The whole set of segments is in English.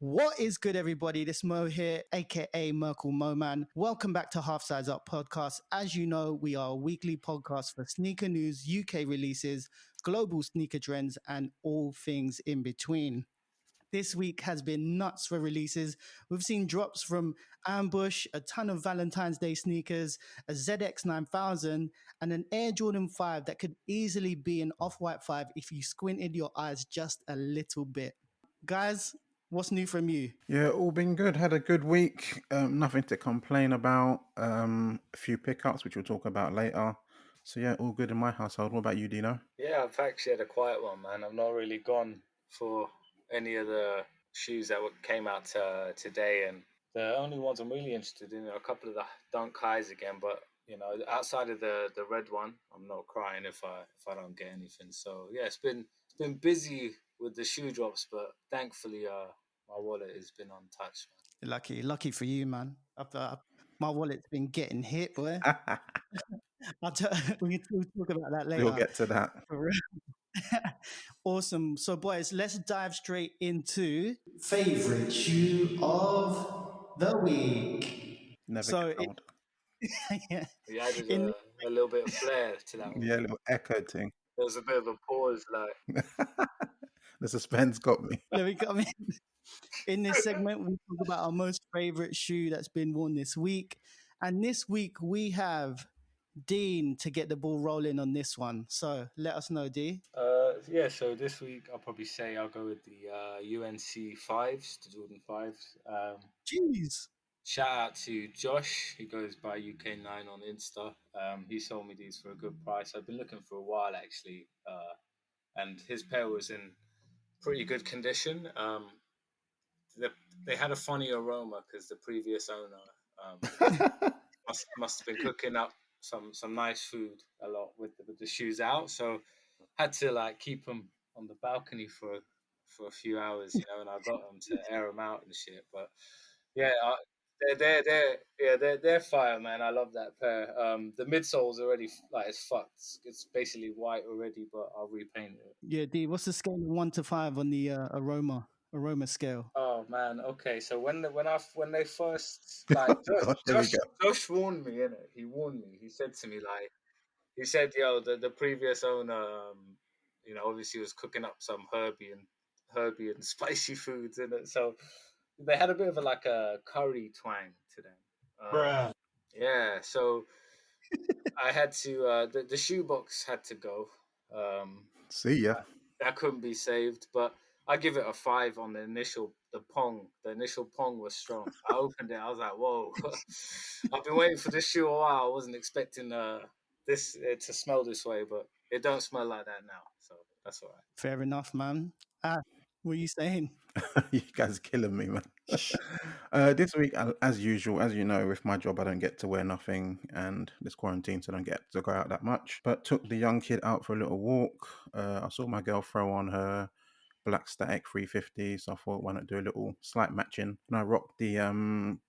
What is good, everybody? This Mo here, aka Merkle Moman. Welcome back to Half Size Up Podcast. As you know, we are a weekly podcast for sneaker news, UK releases, global sneaker trends, and all things in between. This week has been nuts for releases. We've seen drops from Ambush, a ton of Valentine's Day sneakers, a ZX 9000, and an Air Jordan 5 that could easily be an Off-White 5 if you squinted your eyes just a little bit. Guys, what's new from you? Yeah, all been good. Had a good week. Nothing to complain about. A few pickups, which we'll talk about later. So yeah, all good in my household. What about you, Dino? Yeah, I've actually had a quiet one, man. I've not really gone for any of the shoes that came out today, and the only ones I'm really interested in are a couple of the Dunk Highs again. But outside of the red one, I'm not crying if I don't get anything. So yeah, it's been busy with the shoe drops, but thankfully, my wallet has been untouched, man. Lucky for you, man. My wallet's been getting hit, boy. We'll talk about that We'll later. get to that. Awesome. So, boys, let's dive straight into favorite shoe of the week. Never So, get old. yeah, We added in a little bit of flair to that one. Yeah, little echo thing. There was a bit of a pause, like. The suspense got me. let me come in this segment. We talk about our most favorite shoe that's been worn this week, and this week we have Dean to get the ball rolling on this one. So let us know, D. Yeah, so this week I'll probably say I'll go with the UNC 5s, the Jordan 5s. Jeez. Shout out to Josh, he goes by UK9 on Insta. He sold me these for a good price. I've been looking for a while actually, and his pair was in pretty good condition. They had a funny aroma because the previous owner must have been cooking up some nice food a lot with the shoes out. So had to like keep them on the balcony for a few hours, and I got them to air them out and shit. But yeah, they're fire, man. I love that pair. The midsole's already like it's fucked. It's basically white already, but I'll repaint it. Yeah, D. What's the scale of 1 to 5 on the aroma scale? Oh man, okay. So when they first like Oh gosh, here we go. Josh warned me, innit? He warned me. He said to me like he said, "Yo, the previous owner, obviously was cooking up some herby and spicy foods in it. So they had a bit of a curry twang to them. Bruh. Yeah, so I had to the shoebox had to go. See ya. That couldn't be saved, but I give it a 5 on the initial pong. The initial pong was strong. I opened it, I was like, whoa. I've been waiting for this shoe a while. I wasn't expecting this to smell this way, but it don't smell like that now. So that's all right. Fair enough, man. What are you saying? You guys are killing me, man. This week, as usual, as you know, with my job, I don't get to wear nothing, and this quarantine, so I don't get to go out that much. But took the young kid out for a little walk. I saw my girl throw on her black static 350, so I thought, why not do a little slight matching? And I rocked the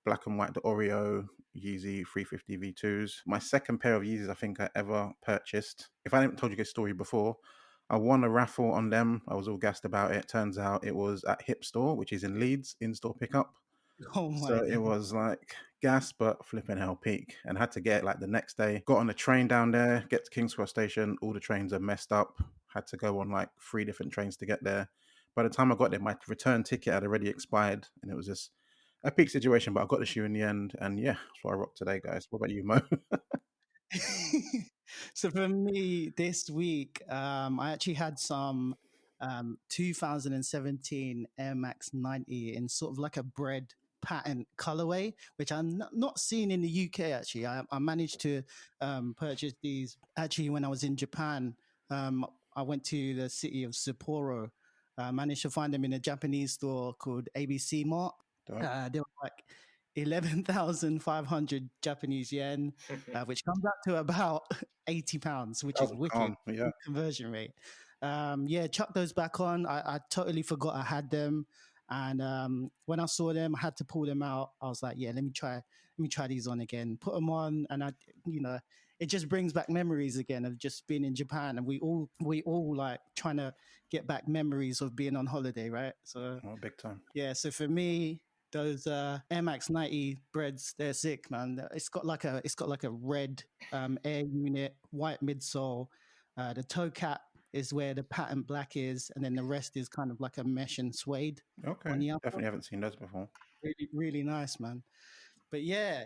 black and white, the Oreo Yeezy 350 V2s. My second pair of Yeezys I think I ever purchased. If I haven't told you this story before, I won a raffle on them. I was all gassed about it. Turns out it was at Hip Store, which is in Leeds, in-store pickup. Oh my So God. it was like gas, but flipping hell peak. And had to get it like the next day. Got on a train down there, get to King's Cross Station. All the trains are messed up. Had to go on like 3 different trains to get there. By the time I got there, my return ticket had already expired. And it was just a peak situation, but I got the shoe in the end. And yeah, that's what I rocked today, guys. What about you, Mo? So for me this week, I actually had some 2017 Air Max 90 in sort of like a bread pattern colorway, which I'm not seeing in the UK. Actually, I managed to purchase these actually when I was in Japan. I went to the city of Sapporo. Managed to find them in a Japanese store called ABC Mart. They were like 11,500 Japanese yen, which comes out to about £80, which is wicked. Yeah. Conversion rate. Yeah, chuck those back on. I totally forgot I had them. And when I saw them, I had to pull them out. I was like, yeah, let me try these on again. Put them on, and it just brings back memories again of just being in Japan, and we all like trying to get back memories of being on holiday, right? So Oh, big time. yeah, so for me, those Air Max 90 breads, they're sick, man. It's got like a red air unit, white midsole. The toe cap is where the patent black is, and then the rest is kind of like a mesh and suede Okay, on the upper. definitely haven't seen those before. Really, really nice, man. But yeah.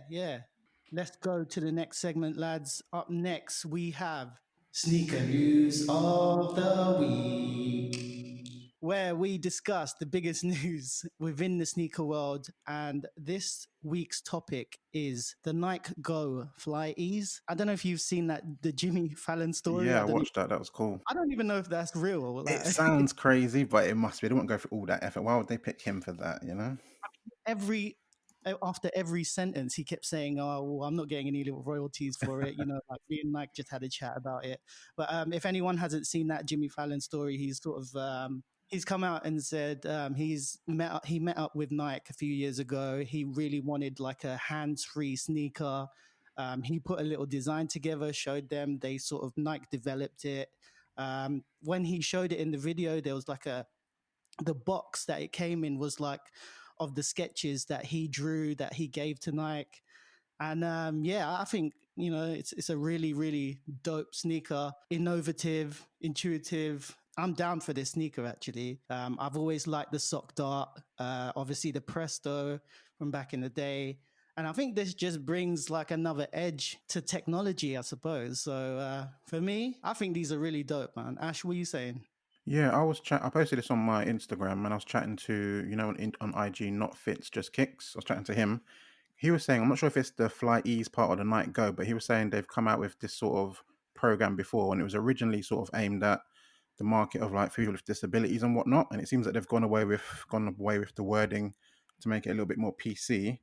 Let's go to the next segment, lads. Up next, we have Sneaker News of the Week, where we discuss the biggest news within the sneaker world. And this week's topic is the Nike Go FlyEase. I don't know if you've seen the Jimmy Fallon story. Yeah, I watched that. That was cool. I don't even know if that's real. It sounds crazy, but it must be. They wouldn't go through all that effort. Why would they pick him for that, you know? After every sentence, he kept saying, "Oh, well, I'm not getting any little royalties for it." You know, like me and Mike just had a chat about it. But if anyone hasn't seen that Jimmy Fallon story, he's sort of he's come out and said he met up with Nike a few years ago. He really wanted like a hands-free sneaker. He put a little design together, showed them. They sort of Nike developed it. When he showed it in the video, there was like the box that it came in was like of the sketches that he drew that he gave to Nike. And yeah, I think it's a really really dope sneaker, innovative, intuitive. I'm down for this sneaker actually. I've always liked the sock dart, obviously the Presto from back in the day. And I think this just brings like another edge to technology, I suppose. So for me, I think these are really dope, man. Ash, what are you saying? Yeah, I posted this on my Instagram, and I was chatting to, on IG, not fits, just kicks. I was chatting to him. He was saying, I'm not sure if it's the Fly Ease part or the Night Go, but he was saying they've come out with this sort of program before, and it was originally sort of aimed at the market of like people with disabilities and whatnot. And it seems that they've gone away with the wording to make it a little bit more PC.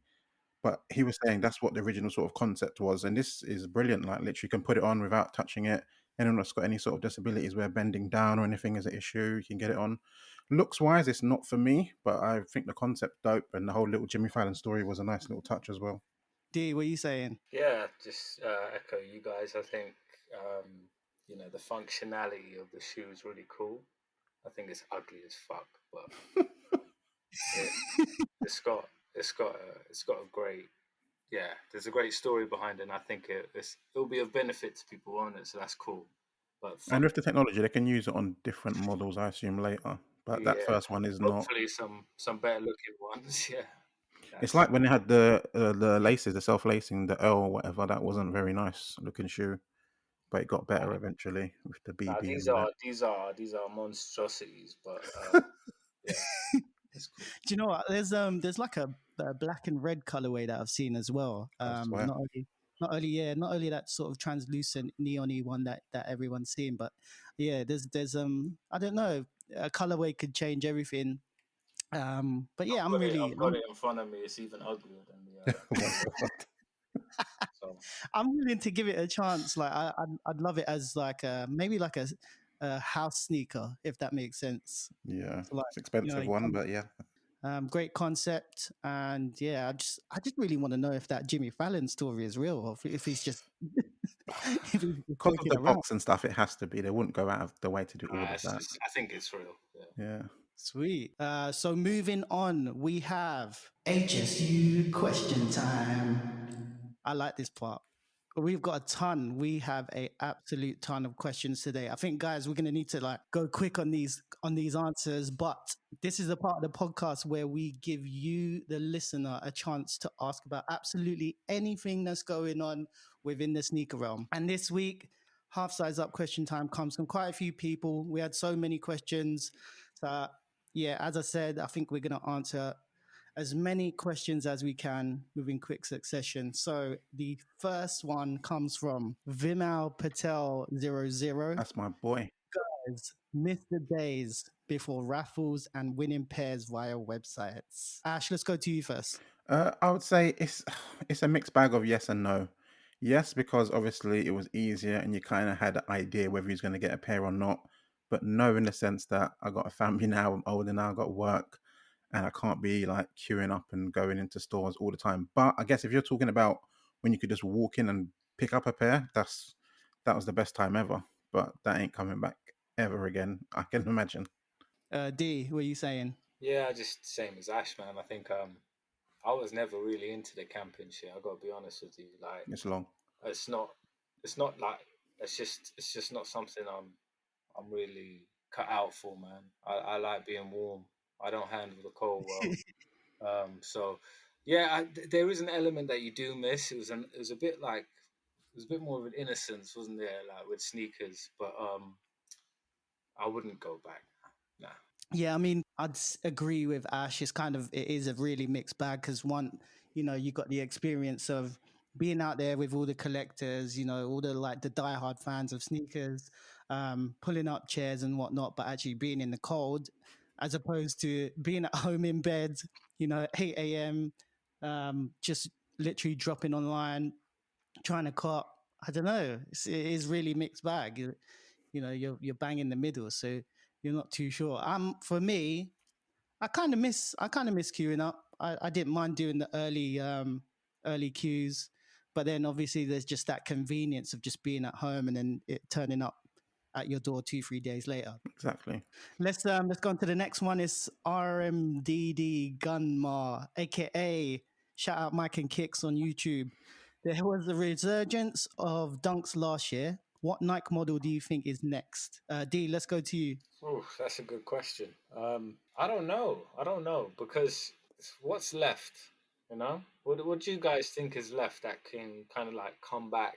But he was saying that's what the original sort of concept was, and this is brilliant. Like literally, you can put it on without touching it. Anyone that's got any sort of disabilities where bending down or anything is an issue, you can get it on. Looks wise, it's not for me, but I think the concept dope, and the whole little Jimmy Fallon story was a nice little touch as well. D, what are you saying? Yeah, just echo you guys. I think the functionality of the shoe is really cool. I think it's ugly as fuck, but it's got a great there's a great story behind it, and I think it'll be of benefit to people on it, so that's cool. But And with the technology, they can use it on different models, I assume, later. But that first one is not. hopefully some better looking ones. Yeah, It's like when they had the laces, the self-lacing, the L or whatever. That wasn't very nice looking shoe, but it got better eventually with the BB these and all are monstrosities, but yeah, it's cool. Do you know what? There's like a black and red colorway that I've seen as well. I swear. Not only that sort of translucent neon-y one that everyone's seen, but yeah, there's I don't know, a colorway could change everything. But yeah, I've got it in front of me. It's even uglier than the. So I'm willing to give it a chance. Like I'd love it as like maybe like a house sneaker, if that makes sense. Yeah, So like, it's expensive one, but yeah. Great concept, and yeah, I just really want to know if that Jimmy Fallon story is real, or if he's just if he's just Because of joking the around. box and stuff, it has to be. They wouldn't go out of the way to do all of that. I think it's real. Yeah. Sweet. So moving on, we have HSU question time. I like this part. We've got a ton. We have a absolute ton of questions today. I think, guys, we're going to need to like go quick on these answers. But this is the part of the podcast where we give you, the listener, a chance to ask about absolutely anything that's going on within the sneaker realm. And this week, half size up question time comes from quite a few people. We had so many questions. So yeah, as I said, I think we're going to answer as many questions as we can within quick succession. So the first one comes from Vimal Patel 00. That's my boy. Guys, miss the days before raffles and winning pairs via websites. Ash, let's go to you first. I would say it's a mixed bag of yes and no. Yes, because obviously it was easier and you kind of had an idea whether he's going to get a pair or not. But no, in the sense that I got a family now, I'm older now, I got work, and I can't be like queuing up and going into stores all the time. But I guess if you're talking about when you could just walk in and pick up a pair, that was the best time ever. But that ain't coming back ever again, I can imagine. D, what are you saying? Yeah, just same as Ash, man. I think I was never really into the camping shit. I got to be honest with you. Like, It's long. it's not, it's not like it's just not something I'm really cut out for, man. I like being warm. I don't handle the cold well. So yeah, there is an element that you do miss. It was a bit like it was a bit more of an innocence, wasn't there? Like with sneakers, but I wouldn't go back. Nah. Yeah, I mean, agree with Ash. It is a really mixed bag because one, you got the experience of being out there with all the collectors, all the like the diehard fans of sneakers, pulling up chairs and whatnot, but actually being in the cold, as opposed to being at home in bed, 8 a.m., just literally dropping online, trying to cop. I don't know. It is really mixed bag. You're bang in the middle, so you're not too sure. For me, I kind of miss queuing up. I didn't mind doing the early queues, but then obviously there's just that convenience of just being at home and then it turning up at your door 2-3 days later. Exactly. Let's go on to the next one. Is RMDD Gunmar, aka shout out Mike and Kicks on YouTube. There was a resurgence of dunks last year. What Nike model do you think is next? D, let's go to you. Oh, that's a good question. I don't know. I don't know because what's left? You know, what do you guys think is left that can kind of like come back?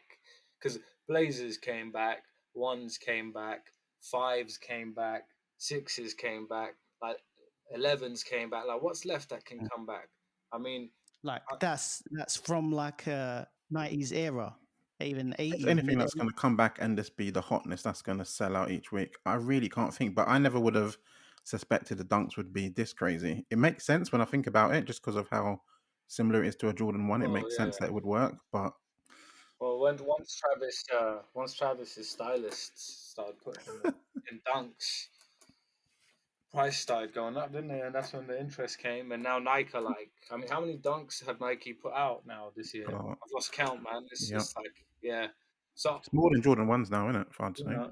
Because Blazers came back, ones came back, fives came back, sixes came back, like 11s came back. Like, what's left that can come back? I mean, Like I, that's from like a 90s era, even It's 80s, anything mid that's 80s. going to come back and just be the hotness that's going to sell out each week. I really can't think, but I never would have suspected the dunks would be this crazy. It makes sense when I think about it, just because of how similar it is to a Jordan 1. It well, makes yeah. sense that it would work, but Well, once Travis's stylists started putting him in dunks, price started going up, didn't they? And that's when the interest came. And now Nike are like, I mean, how many dunks have Nike put out now this year? uh, I've lost count, man. yeah, It's like, yeah. So it's more than Jordan 1s now, isn't it? If I'd you say. know,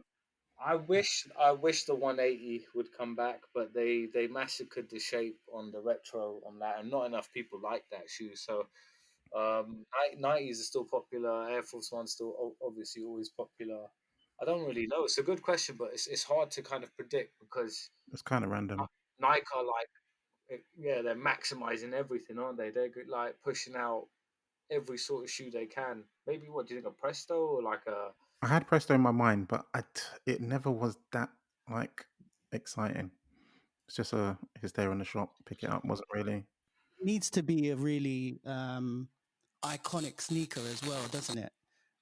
I wish the 180 would come back, but they massacred the shape on the retro on that, and not enough people like that shoe. So 90s are still popular. Air Force One's still obviously always popular. I don't really know. It's a good question, but it's hard to kind of predict because It's kind of random. Nike are like, yeah, they're maximizing everything, aren't they? They're good, like pushing out every sort of shoe they can. Maybe what do you think, a Presto or like a? I had Presto in my mind, but it never was that like exciting. It's just it's there in the shop, pick it up. Wasn't really. Needs to be a really iconic sneaker as well, doesn't it?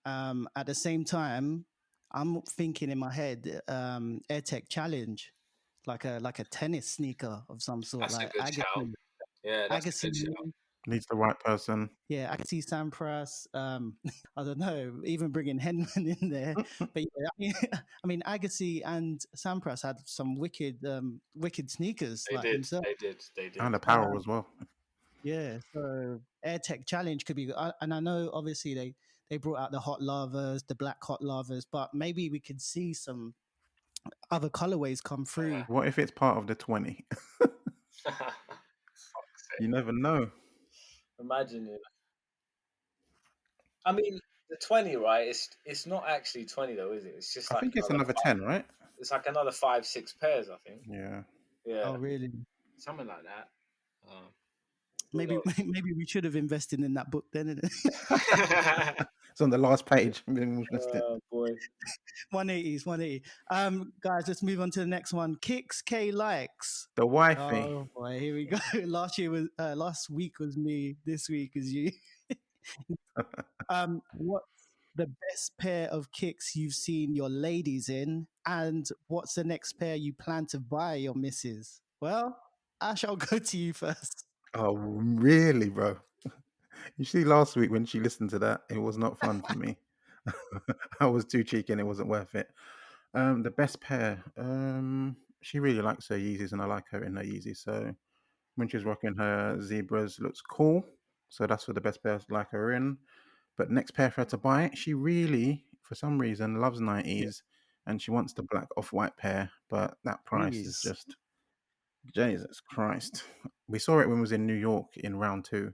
At the same time, I'm thinking in my head, AirTech Challenge, like a tennis sneaker of some sort, That's a like good shout. Yeah, that's a Agassi, good shout. Needs the right person. yeah, Agassi Sampras. I don't know, even bringing Henman in there. But yeah, I mean, Agassi and Sampras had some wicked sneakers They like did. themselves. They did. They did. And apparel as well. Yeah, so AirTech Challenge could be, and I know obviously they brought out the hot lavas, the black hot lavas, but maybe we could see some other colorways come through. What if it's part of the 20? Fuck's You sake. never know. Imagine it. I mean, the 20, right? It's not actually 20 though, is it? It's just I like think it's another another five. 10, right? It's like another 5, 6 pairs, I think. Yeah. Yeah, Oh, really? something like that. Who Maybe knows? maybe we should have invested in that book then. It's on the last page. We missed it. Oh boy. 180s, 180. Guys, let's move on to the next one. Kicks K likes. The wifey. Oh boy, here we go. Last week was me. This week is you. What's the best pair of kicks you've seen your ladies in, and what's the next pair you plan to buy your missus? Well, Ash, I'll go to you first. Oh, really, bro? You see, last week when she listened to that, it was not fun for me. I was too cheeky and it wasn't worth it. The best pair. She really likes her Yeezys and I like her in her Yeezys. So when she's rocking her zebras, looks cool. So that's for the best pairs like her in. But next pair for her to buy, she really, for some reason, loves 90s, and she wants the black off-white pair. But that price is Jeez. just, Jesus Christ. We saw it when we was in New York in round 2,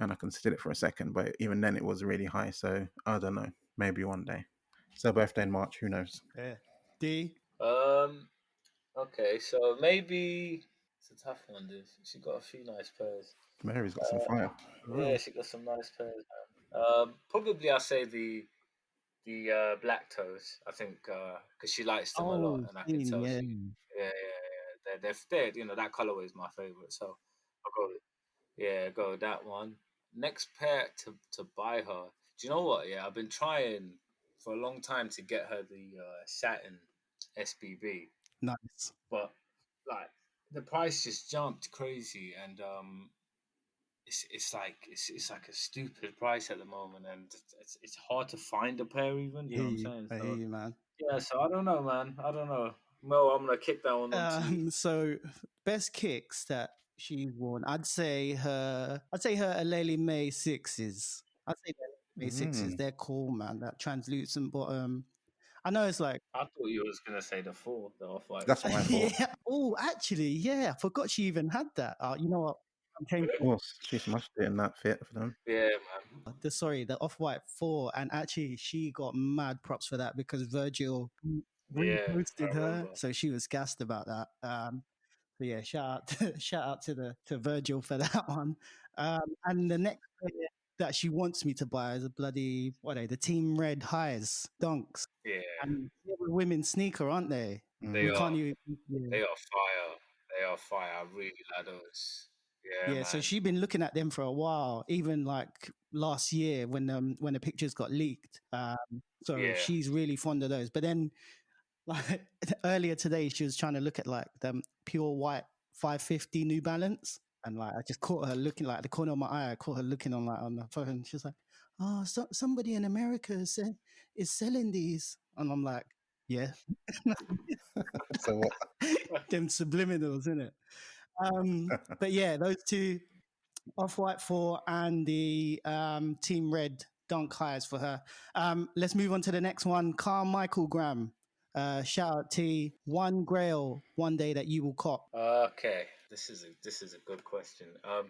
and I considered it for a second, but even then it was really high. So I don't know. Maybe one day. It's her birthday in March. Who knows? Yeah. D. Okay, so maybe it's a tough one, dude. She got a few nice pairs. Mary's got some fire. Yeah, she got some nice pairs, man. Probably I'll say the black toes. I think because she likes them a lot, Oh, and I can seen, tell yeah. she. Yeah, yeah, yeah. They're you know that colorway is my favorite, so I'll go. Go with that one. Next pair to buy her. Do you know what? Yeah, I've been trying for a long time to get her the satin SBB, Nice. but like the price just jumped crazy, and it's like a stupid price at the moment, and it's hard to find a pair even. You know what I'm saying? I hear So you, man. yeah, so I don't know, man. I don't know. Mo, I'm gonna kick that one on to you. So best kicks that she's worn, I'd say her Aleli May sixes. I'd say the May sixes. Mm. They're cool, man. That translucent bottom. I know it's like I thought you was gonna say the four, the off white That's four. what I thought. yeah. Oh, actually, yeah. I forgot she even had that. You know what? I'm changing Of course, she smashed it in that fit for them. Yeah, man. the off-white 4, and actually she got mad props for that because Virgil Yeah, I reposted her, remember. so she was gassed about that. So yeah, shout out to Virgil for that one. And the next player that she wants me to buy is a bloody what are they? The Team Red Highs Dunks, Yeah, and they're a women's sneaker, aren't they? they We Mm. are. can't even. Yeah. They are fire. They are fire. I really like those. Yeah, Yeah, so man. she's been looking at them for a while, even like last year when the pictures got leaked. So Yeah, she's really fond of those. But then, like earlier today, she was trying to look at like the pure white 550 New Balance, and like I just caught her looking like the corner of my eye. I caught her looking on like on the phone. She's like, "Oh, somebody in America is selling these," and I'm like, "Yeah, So what? them subliminals, isn't it?" But yeah, those two off white 4 and the Team Red Dunk highs for her. Let's move on to the next one. Carmichael Graham. Shout out T. One grail one day that you will cop. Okay, this is a good question. I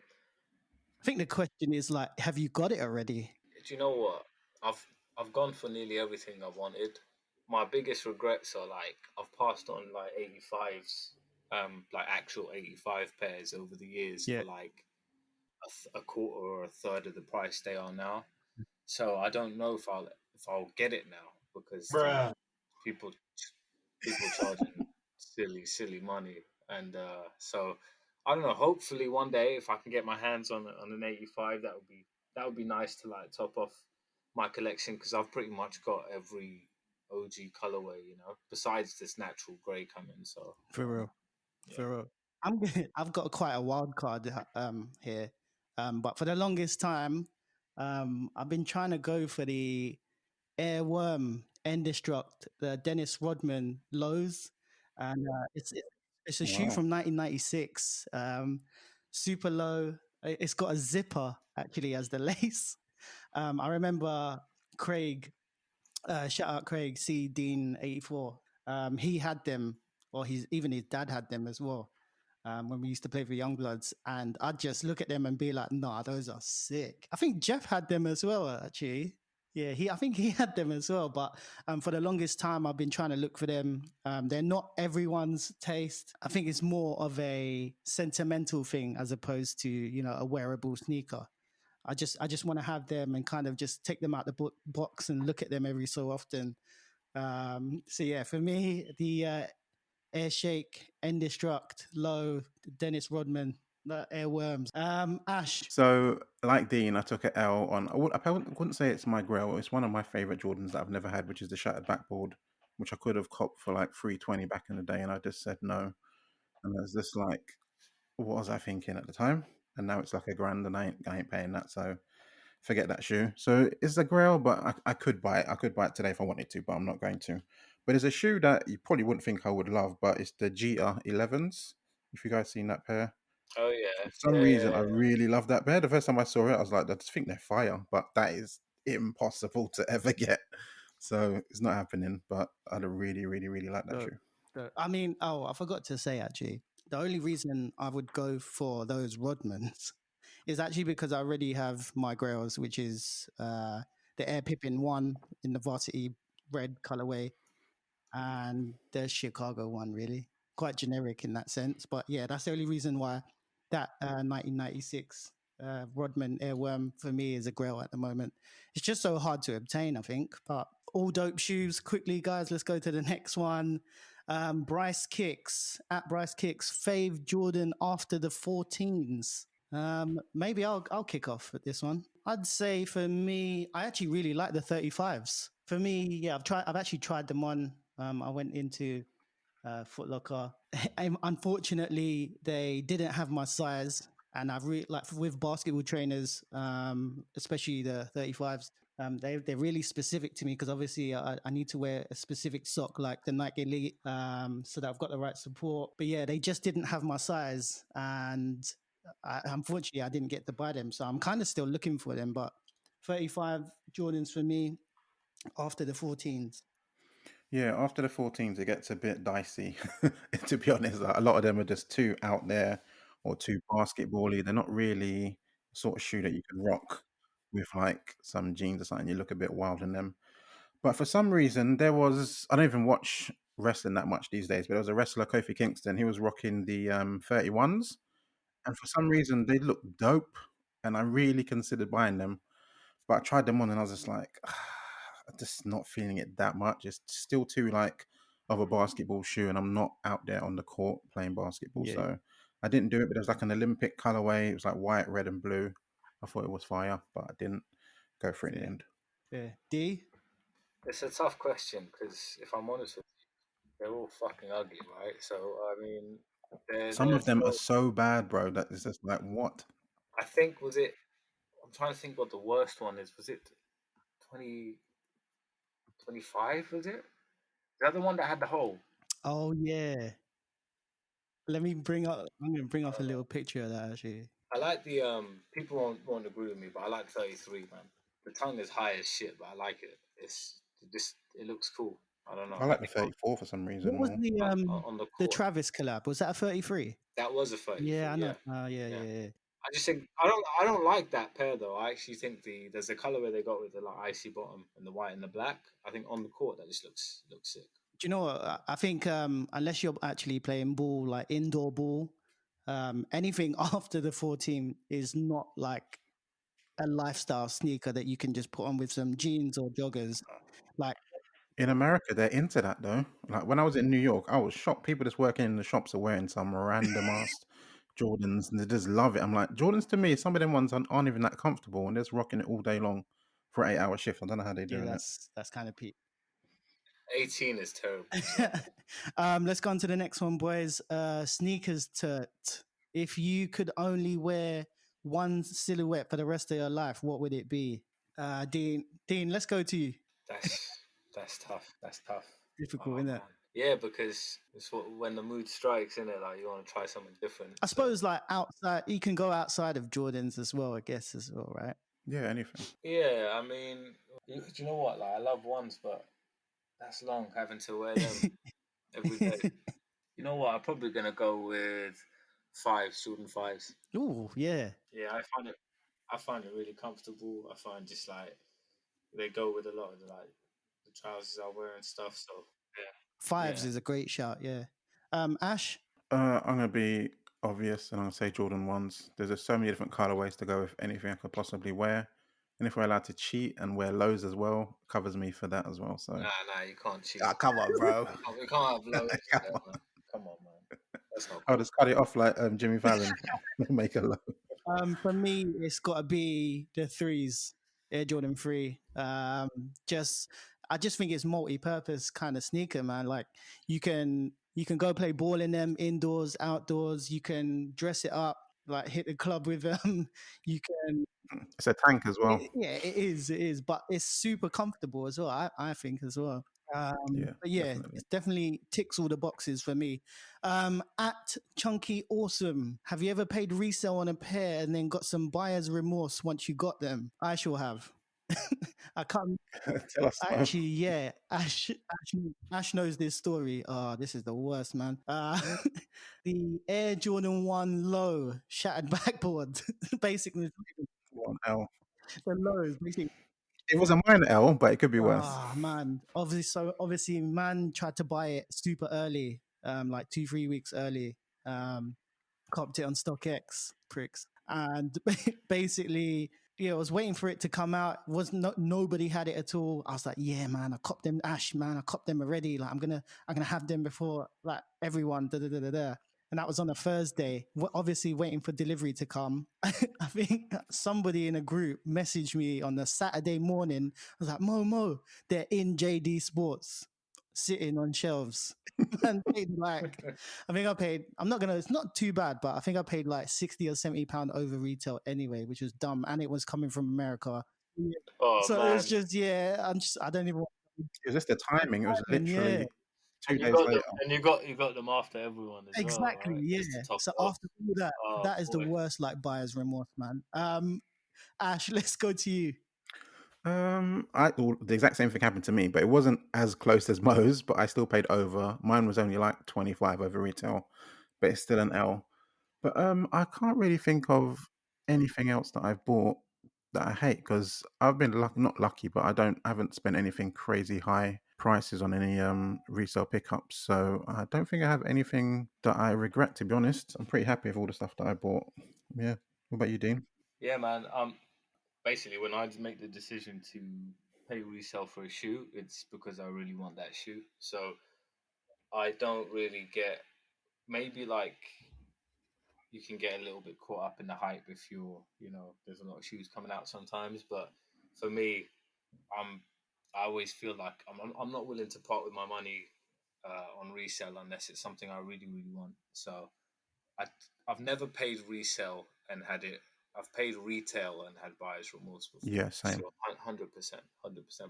think the question is like, have you got it already? Do you know what? I've gone for nearly everything I wanted. My biggest regrets are like I've passed on like 85s, like actual 85 pairs over the years Yeah. for like a quarter or a third of the price they are now. So I don't know if I'll get it now because people people charging silly money, and so I don't know. Hopefully one day if I can get my hands on an 85, that would be nice to like top off my collection because I've pretty much got every OG colorway, besides this natural gray coming. So For real. yeah. For real. I've got quite a wild card here. But for the longest time, I've been trying to go for the Airworm, Destruct, the Dennis Rodman lows, and it's a shoe Wow. from 1996, super low. It's got a zipper actually as the lace. I remember Craig, shout out Craig C Dean 84. He had them, or his dad had them as well. When we used to play for Youngbloods, and I'd just look at them and be like, "Nah, those are sick." I think Jeff had them as well, actually. Yeah, I think he had them as well. But for the longest time, I've been trying to look for them. They're not everyone's taste. I think it's more of a sentimental thing as opposed to a wearable sneaker. I just want to have them and kind of just take them out the box and look at them every so often. So yeah, for me, the Air Shake, Destruct, Low, Dennis Rodman, the Airworms. Ash. So, like Dean, I took an L on. I wouldn't say it's my grail. It's one of my favorite Jordans that I've never had, which is the shattered backboard, which I could have copped for like 320 back in the day, and I just said no. And there's this like, what was I thinking at the time? And now it's like $1,000, and I ain't paying that. So forget that shoe. So it's a grail, but I could buy it. I could buy it today if I wanted to, but I'm not going to. But it's a shoe that you probably wouldn't think I would love, but it's the GR11s. If you guys seen that pair. Oh yeah, For some yeah, reason, yeah, I really love that pair. The first time I saw it, I was like, I just think they're fire. But that is impossible to ever get. So it's not happening. But I'd really, really, really like that shoe. I mean, I forgot to say actually, the only reason I would go for those Rodmans is actually because I already have my Grails, which is the Air Pippin 1 in the varsity red colorway, and the Chicago one, really. Quite generic in that sense. But yeah, that's the only reason why that 1996 Rodman Airworm for me is a grail at the moment. It's just so hard to obtain, I think. But all dope shoes. Quickly, guys, let's go to the next one. Bryce Kicks, at Bryce Kicks, fave Jordan after the 14s. Maybe I'll kick off at this one. I'd say for me, I actually really like the 35s. For me, yeah, I've actually tried them on. I went into Foot Locker. Unfortunately, they didn't have my size, and I've like with basketball trainers, especially the 35s. They're really specific to me because obviously I need to wear a specific sock like the Nike Elite so that I've got the right support. But yeah, they just didn't have my size, and unfortunately I didn't get to buy them. So I'm kind of still looking for them. But 35 Jordans for me after the 14s. Yeah, after the 14s, it gets a bit dicey. To be honest, like, a lot of them are just too out there or too basketball-y. They're not really the sort of shoe that you can rock with like some jeans or something. You look a bit wild in them. But for some reason, I don't even watch wrestling that much these days, but there was a wrestler, Kofi Kingston. He was rocking the 31s. And for some reason, they looked dope. And I really considered buying them. But I tried them on and I was just like, I'm just not feeling it that much. It's still too like of a basketball shoe, and I'm not out there on the court playing basketball. Yeah. So I didn't do it, but it was like an Olympic colorway. It was like white, red, and blue. I thought it was fire, but I didn't go for it in the end. Yeah. D? It's a tough question because if I'm honest with you, they're all fucking ugly, right? So I mean, Some of them are so. so bad, bro, that it's just like, what? I think was it. I'm trying to think what the worst one is. Was it 2025? Was it? Is that the one that had the hole? Oh yeah. I'm gonna bring up a little picture of that actually. I like the people won't agree with me, but I like 33, man. The tongue is high as shit, but I like it. It looks cool. I don't know. I like the 34 for some reason What was more. the On the court. Travis collab? Was that a 33? That was a 33. Yeah, I know. Yeah. Yeah. I just think I don't like that pair though. I actually think there's a colorway they got with the like icy bottom and the white and the black. I think on the court that just looks sick. Do you know what? I think unless you're actually playing ball, like indoor ball, anything after the 14 is not like a lifestyle sneaker that you can just put on with some jeans or joggers. Like In America, they're into that though. Like when I was in New York, I was shocked. People just working in the shops are wearing some random ass Jordans and they just love it. I'm like, Jordans to me, some of them ones aren't even that comfortable and they're just rocking it all day long for an 8-hour shift. I don't know how they're doing it. That's kind of peak. 18 is terrible. Let's go on to the next one, boys. Sneakers turt. If you could only wear one silhouette for the rest of your life, what would it be? Dean, let's go to you. That's tough. That's tough. Difficult, isn't it? Yeah, because it's when the mood strikes, isn't it? Like you want to try something different. I suppose like outside, you can go outside of Jordans as well, I guess, as well, right? Yeah, anything. Yeah, I mean, do you know what? Like I love ones, but that's long having to wear them every day. You know what? I'm probably gonna go with Jordan 5s. Ooh, yeah. Yeah, I find it really comfortable. I find just like they go with a lot of the trousers I wear and stuff. So yeah, 5s is a great shout. Yeah. Ash. I'm gonna be obvious and I'm gonna say Jordan 1s. There's just so many different colorways to go with anything I could possibly wear. And if we're allowed to cheat and wear lows as well, covers me for that as well. So nah, you can't cheat. come on, bro. We can't have lows. Come on, man. That's not cool. I'll just cut it off like Jimmy Fallon. Make a low. For me, it's got to be the 3s, Air Jordan 3. I just think it's multi-purpose kind of sneaker, man. Like you can go play ball in them indoors, outdoors. You can dress it up, like hit the club with them. You can. It's a tank as well. It is, but it's super comfortable as well. I think as well. But yeah, definitely. it definitely ticks all the boxes for me. At Chunky Awesome, have you ever paid resale on a pair and then got some buyer's remorse once you got them? I sure have. I can't Tell us, Mo. actually. Yeah, Ash knows this story. Oh, this is the worst, man. The Air Jordan 1 low shattered backboard. Basically, One L. the lows. Basically, It was a minor L, but it could be worse. man. Obviously, man tried to buy it super early, like 2-3 weeks early. Copped it on StockX, pricks, and basically, yeah, I was waiting for it to come out. Nobody had it at all. I was like, yeah, man, I copped them, Ash, man, I copped them already. Like, I'm gonna have them before like everyone. Da, da, da, da, da. And that was on a Thursday. Obviously, waiting for delivery to come. I think somebody in a group messaged me on the Saturday morning. I was like, Mo, they're in JD Sports, sitting on shelves. And paid like, I think I paid. It's not too bad, but I think I paid like £60 or £70 over retail anyway, which was dumb, and it was coming from America. Yeah. Oh So it man, was just, yeah. I don't even. It was just the timing. It was Yeah. literally 2 and you days got later. them, and you got them after everyone as well, Exactly, right? yeah. Just to top So it up. after all that, Oh that is the boy. worst like buyer's remorse, man. Ash, let's go to you. The exact same thing happened to me, but it wasn't as close as Mo's. But I still paid over. Mine was only like 25 over retail, but it's still an L. But I can't really think of anything else that I've bought that I hate because I've been not lucky, but I haven't spent anything crazy high prices on any resale pickups. So I don't think I have anything that I regret. To be honest, I'm pretty happy with all the stuff that I bought. Yeah. What about you, Dean? Yeah, man. Basically, when I make the decision to pay resale for a shoe, it's because I really want that shoe. So I don't really get, maybe like you can get a little bit caught up in the hype if there's a lot of shoes coming out sometimes. But for me, I'm I always feel like I'm not willing to part with my money on resale unless it's something I really really want. So I I've never paid resale and had it. I've paid retail and had buyer's remorse before. Yeah, same. So 100%,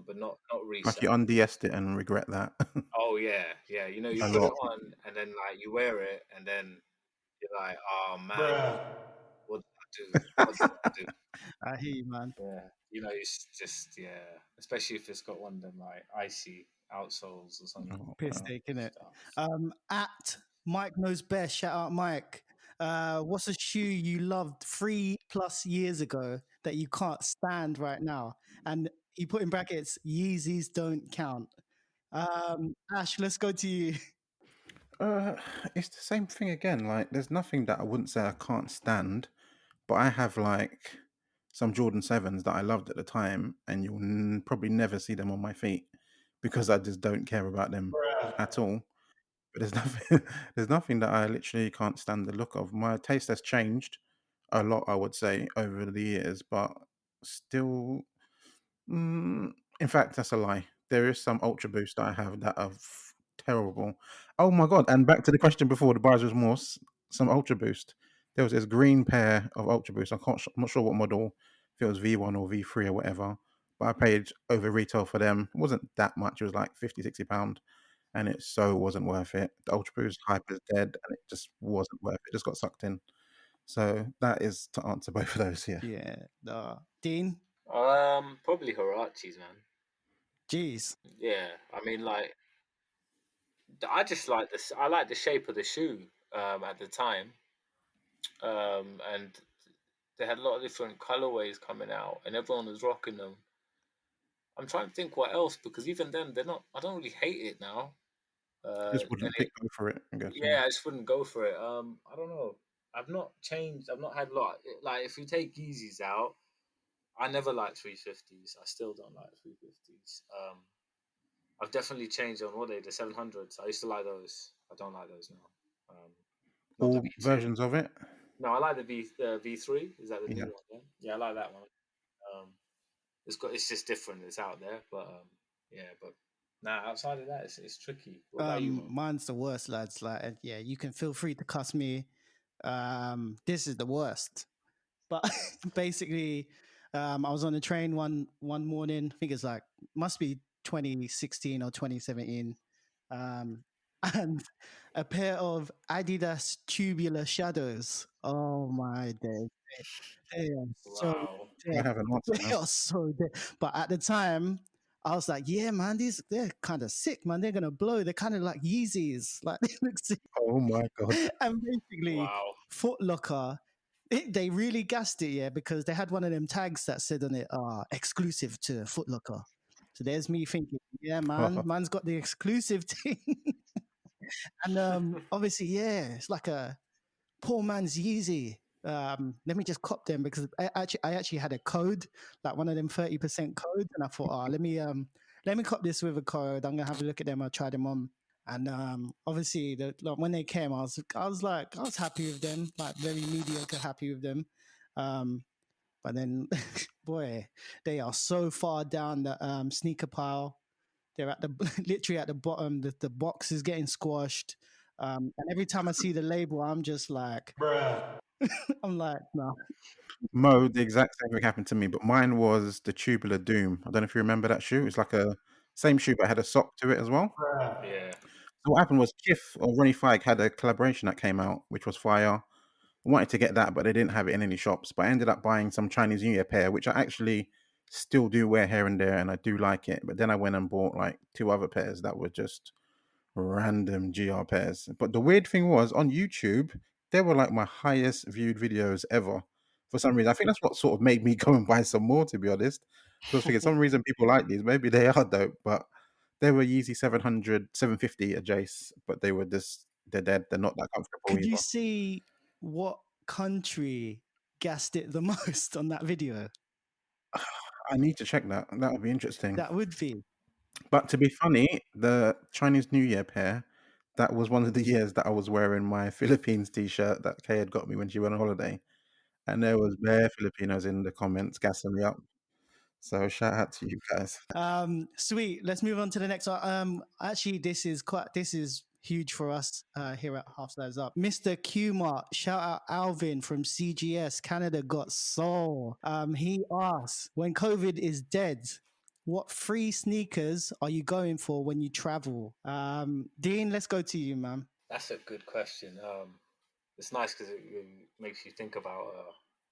but not Like resale. you undiesed it and regret that Oh yeah. You a put it lot. on and then like you wear it and then you're like, oh man, Bruh. what did I do? What did I do? I hear you, man. Yeah, it's just especially if it's got one of them like icy outsoles or something. Oh, Piss wow. take, innit? Stuff. At Mike knows best. Shout out, Mike. What's a shoe you loved 3+ years ago that you can't stand right now? And he put in brackets, Yeezys don't count. Ash, let's go to you. Uh, it's the same thing again. Like, there's nothing that I wouldn't say I can't stand, but I have like some Jordan 7s that I loved at the time, and you'll probably never see them on my feet because I just don't care about them Bruh. at all. But there's nothing, there's nothing that I literally can't stand the look of. My taste has changed a lot, I would say, over the years, but still, in fact, that's a lie. There is some Ultra Boost that I have that are terrible. Oh my god! And back to the question before, the buyer's remorse. Some Ultra Boost. There was this green pair of Ultra Boost. I'm not sure what model. If it was V1 or V3 or whatever. But I paid over retail for them. It wasn't that much. It was like 50, £60. And it so wasn't worth it. The Ultra Boost hype is dead, and it just wasn't worth it. It just got sucked in. So that is to answer both of those here. Yeah. Dean? Probably Huaraches, man. Jeez. Yeah, I mean, like, I just like this. I like the shape of the shoe at the time, and they had a lot of different colorways coming out, and everyone was rocking them. I'm trying to think what else because even then they're not. I don't really hate it now. Just And wouldn't go for it, I guess. yeah, I just wouldn't go for it. I don't know. I've not changed. I've not had a lot. Like if you take Yeezys out, I never liked 350s. I still don't like 350s. I've definitely changed on what the 700s. I used to like those. I don't like those now. Not the All V2. versions of it. No, I like the V3. Is that the new Yeah. one? Yeah, I like that one. It's just different. It's out there, but but outside of that, it's tricky. What about you, Mo? Mine's the worst, lads. Like, yeah, you can feel free to cuss me. This is the worst. But basically, I was on a train one morning. I think it's like must be 2016 or 2017. and a pair of Adidas Tubular Shadows. Oh my days. They are so Wow. I dead. have an answer They now. are so dead. But at the time, I was like, yeah, man, they're kind of sick, man. They're gonna blow. They're kind of like Yeezys. Like they look sick. Oh my god. And basically, Wow. Foot Locker, they really gassed it, yeah, because they had one of them tags that said on it, exclusive to Foot Locker. So there's me thinking, yeah, man's got the exclusive thing. And obviously, yeah, it's like a poor man's Yeezy. Let me just cop them because I actually had a code, like one of them 30% codes, and I thought, let me cop this with a code. I'm gonna have a look at them. I'll try them on. And obviously, like, when they came, I was happy with them, like very mediocre happy with them. But then, boy, they are so far down the sneaker pile. They're at the literally at the bottom. The box is getting squashed. And every time I see the label, I'm just like, I'm like, no. Mo, the exact same thing happened to me, but mine was the Tubular Doom. I don't know if you remember that shoe. It's like a same shoe, but it had a sock to it as well. Yeah. So what happened was Kith or Ronnie Fike had a collaboration that came out, which was fire. I wanted to get that, but they didn't have it in any shops. But I ended up buying some Chinese New Year pair, which I actually still do wear here and there, and I do like it. But then I went and bought like 2 other pairs that were just random GR pairs. But the weird thing was on YouTube, they were like my highest viewed videos ever. For some reason, I think that's what sort of made me go and buy some more, to be honest. Because I was thinking, some reason people like these. Maybe they are dope, but they were Yeezy 700, 750 a Jace, but they were just, they're dead. They're not that comfortable Could you either. see what country gassed it the most on that video? I need to check that. That would be interesting. That would be. But to be funny, the Chinese New Year pair, that was one of the years that I was wearing my Philippines t-shirt that Kay had got me when she went on holiday. And there was bare Filipinos in the comments gassing me up. So shout out to you guys. Sweet. Let's move on to the next one. Actually, this is huge for us here at Half Size Up. Mr. Qmart, shout out Alvin from CGS Canada got soul. He asks, when COVID is dead, what free sneakers are you going for when you travel? Dean, let's go to you, man. That's a good question. It's nice because it makes you think about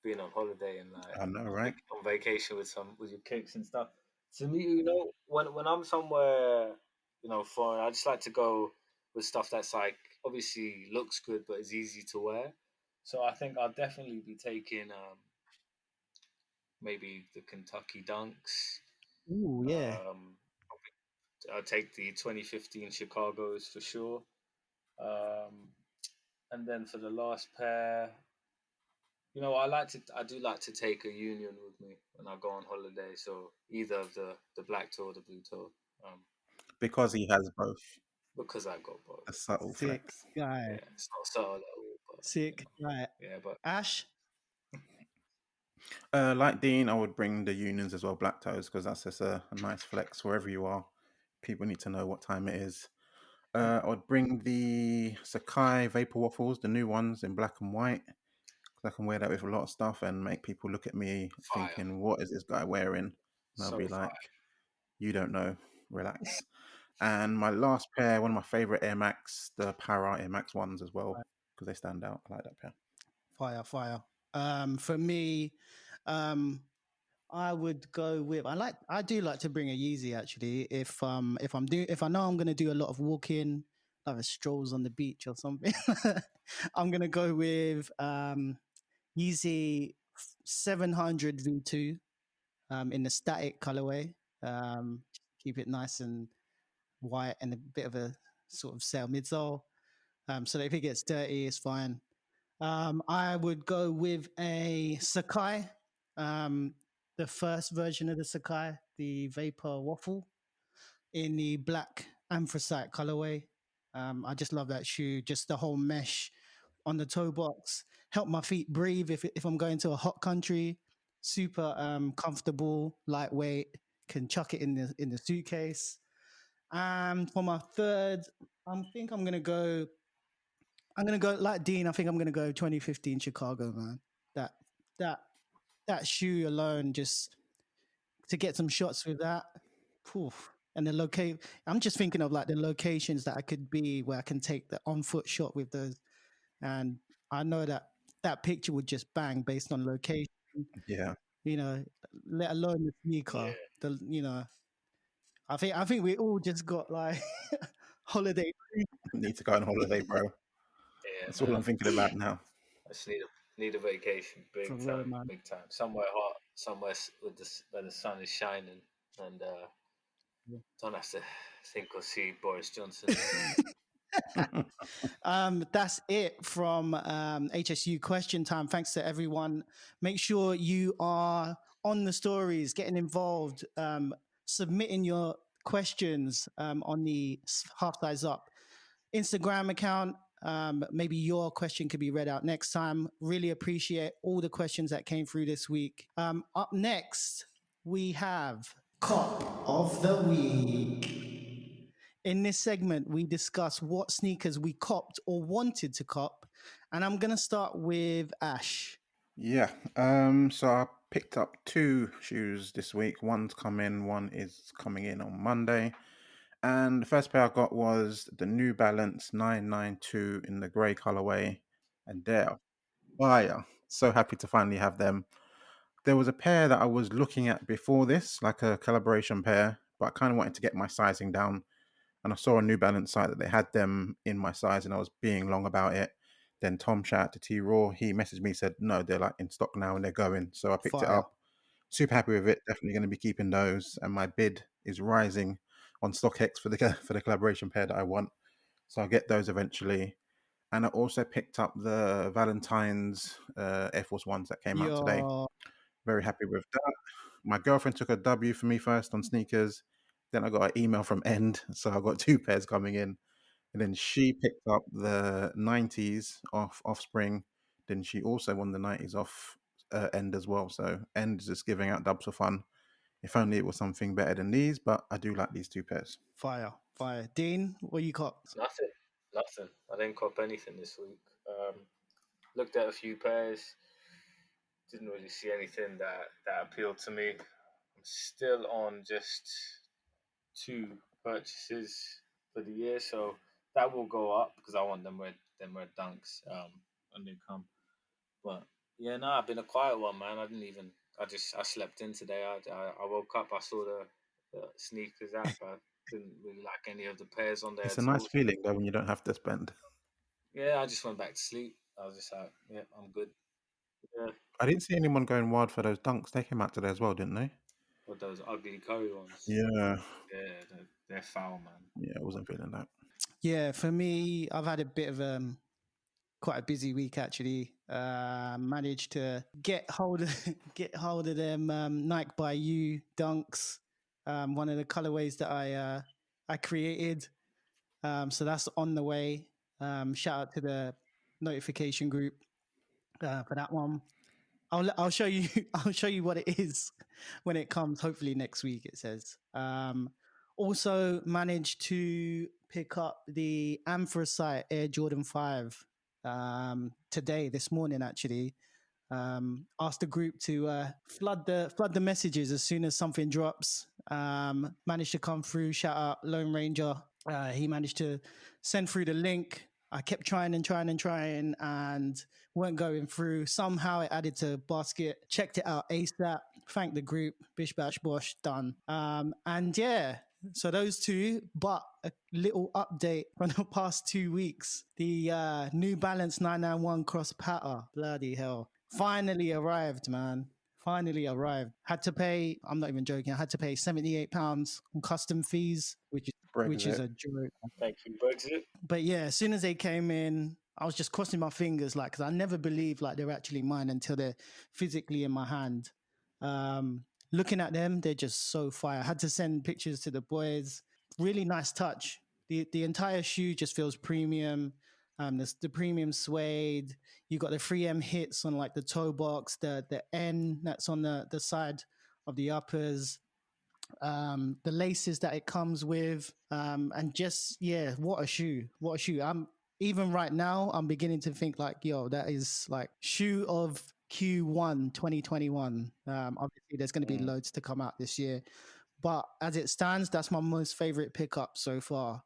being on holiday and like I know, right? on vacation with your kicks and stuff. To me, when I'm somewhere, foreign, I just like to go with stuff that's like obviously looks good but is easy to wear. So I think I'll definitely be taking maybe the Kentucky Dunks. Ooh, yeah. I'll take the 2015 Chicago's for sure. Um, and then for the last pair, I do like to take a union with me when I go on holiday. So either of the black toe or the blue toe, Because he has both. because I got both. A subtle Sick flex. guy. Yeah, it's not subtle at all, but Sick. Right. yeah, but Ash? Like Dean, I would bring the unions as well, black toes, because that's just a nice flex wherever you are. People need to know what time it is. I would bring the Sakai Vapor Waffles, the new ones in black and white. I can wear that with a lot of stuff and make people look at me fire, thinking, what is this guy wearing? And I'll so be fire. like, you don't know, relax. And my last pair, one of my favorite Air Max, the Para Air Max ones as well, because they stand out. I like that pair. Fire. For me, I would go with I do like to bring a Yeezy actually. If I know I'm gonna do a lot of walking, like a strolls on the beach or something, I'm gonna go with Yeezy 700 V2 in the static colorway. Keep it nice and white and a bit of a sort of sail midsole. So that if it gets dirty, it's fine. I would go with a Sakai, the first version of the Sakai, the Vapor Waffle in the black anthracite colorway. I just love that shoe, just the whole mesh on the toe box. Help my feet breathe if I'm going to a hot country. Super comfortable, lightweight. Can chuck it in the suitcase. And for my third, I'm gonna go like Dean. I think I'm gonna go 2015 Chicago, man. That that that shoe alone, just to get some shots with that. Poof. And I'm just thinking of like the locations that I could be where I can take the on foot shot with those. And I know that picture would just bang based on location, Yeah. let alone the sneaker. I think we all just got like holiday Need to go on holiday, bro. Yeah, That's all man. I'm thinking about now. I just need a vacation, for real, man. big time. Somewhere hot, somewhere where the sun is shining, and don't have to think or see Boris Johnson. That's it from HSU question time. Thanks to everyone. Make sure you are on the stories, getting involved, submitting your questions on the Half Size Up Instagram account. Maybe your question could be read out next time. Really appreciate all the questions that came through this week. Up next, we have Cop of the Week. In this segment, we discuss what sneakers we copped or wanted to cop. And I'm going to start with Ash. Yeah. So I picked up 2 shoes this week. One's come in, one is coming in on Monday. And the first pair I got was the New Balance 992 in the grey colorway. And they're fire. So happy to finally have them. There was a pair that I was looking at before this, like a collaboration pair, but I kind of wanted to get my sizing down. And I saw a New Balance site that they had them in my size and I was being long about it. Then Tom, shout out to T Raw, he messaged me, said, no, they're like in stock now and they're going. So I picked it Fire. up. Super happy with it. Definitely going to be keeping those. And my bid is rising on StockX for the collaboration pair that I want. So I'll get those eventually. And I also picked up the Valentine's Air Force Ones that came out today. Very happy with that. My girlfriend took a W for me first on sneakers. Then I got an email from End. So I got 2 pairs coming in. And then she picked up the 90s off Offspring. Then she also won the 90s off End as well. So End is just giving out dubs for fun. If only it was something better than these, but I do like these 2 pairs. Fire. Dean, what you cop? Nothing. I didn't cop anything this week. Looked at a few pairs. Didn't really see anything that appealed to me. I'm still on just 2 purchases for the year, so that will go up because I want them red dunks when they come. But yeah, no, I've been a quiet one, man. I slept in today. I woke up, I saw the sneakers app. I didn't really like any of the pairs on there It's a at nice all. feeling though when you don't have to spend. Yeah, I just went back to sleep. I was just like, yeah, I'm good. Yeah, I didn't see anyone going wild for those dunks. They came out today as well, didn't they? but those ugly Curry ones, Yeah. yeah, they're foul, man. Yeah, I wasn't feeling that. Yeah, for me, I've had a bit of quite a busy week actually. Managed to get hold of them Nike by You dunks, one of the colorways that I created. So that's on the way. Shout out to the notification group for that one. I'll show you I'll show you what it is when it comes. Hopefully next week. It says. Also managed to pick up the Anthracite Air Jordan 5 today, this morning actually. Asked the group to flood the messages as soon as something drops. Managed to come through. Shout out Lone Ranger. He managed to send through the link. I kept trying and weren't going through. Somehow it added to basket. Checked it out ASAP. Thanked the group. Bish bash bosh, done. And yeah, so those 2, but a little update from the past 2 weeks. The New Balance 991 cross patter, bloody hell, finally arrived, man. Finally arrived. Had to pay, I'm not even joking, I had to pay £78 on custom fees, which is a joke. Thank you, Brexit. But yeah, as soon as they came in, I was just crossing my fingers, like, because I never believed like they're actually mine until they're physically in my hand. Looking at them, they're just so fire. I had to send pictures to the boys. Really nice touch. The entire shoe just feels premium. The premium suede. You got the 3M hits on like the toe box, the N that's on the side of the uppers. The laces that it comes with, and just what a shoe! I'm even right now, I'm beginning to think like, yo, that is like shoe of Q1 2021. Obviously, there's going to be loads to come out this year, But as it stands, that's my most favorite pickup so far.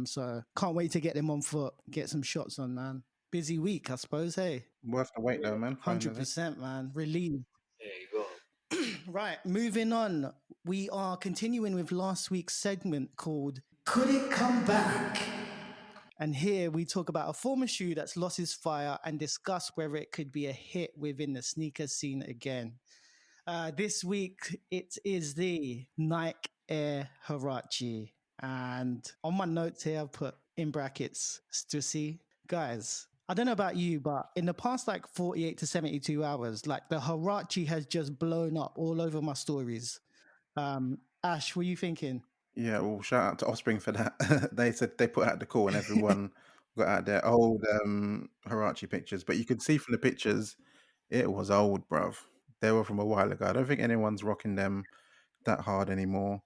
So can't wait to get them on foot, get some shots on, man. Busy week, I suppose. Hey, Worth the wait, though, man. Finally. 100%, man. Relieved. There you go. Right, moving on. We are continuing with last week's segment called Could It Come Back? And here we talk about a former shoe that's lost its fire and discuss whether it could be a hit within the sneaker scene again. This week it is the Nike Air Huarache. And on my notes here, I've put in brackets, Stussy. Guys, I don't know about you, but in the past like 48 to 72 hours, like the Huarache has just blown up all over my stories. Ash, what are you thinking? Yeah, well, shout out to Offspring for that. They said they put out the call and everyone got out their old Huarache pictures. But you could see from the pictures, it was old, bruv. They were from a while ago. I don't think anyone's rocking them that hard anymore.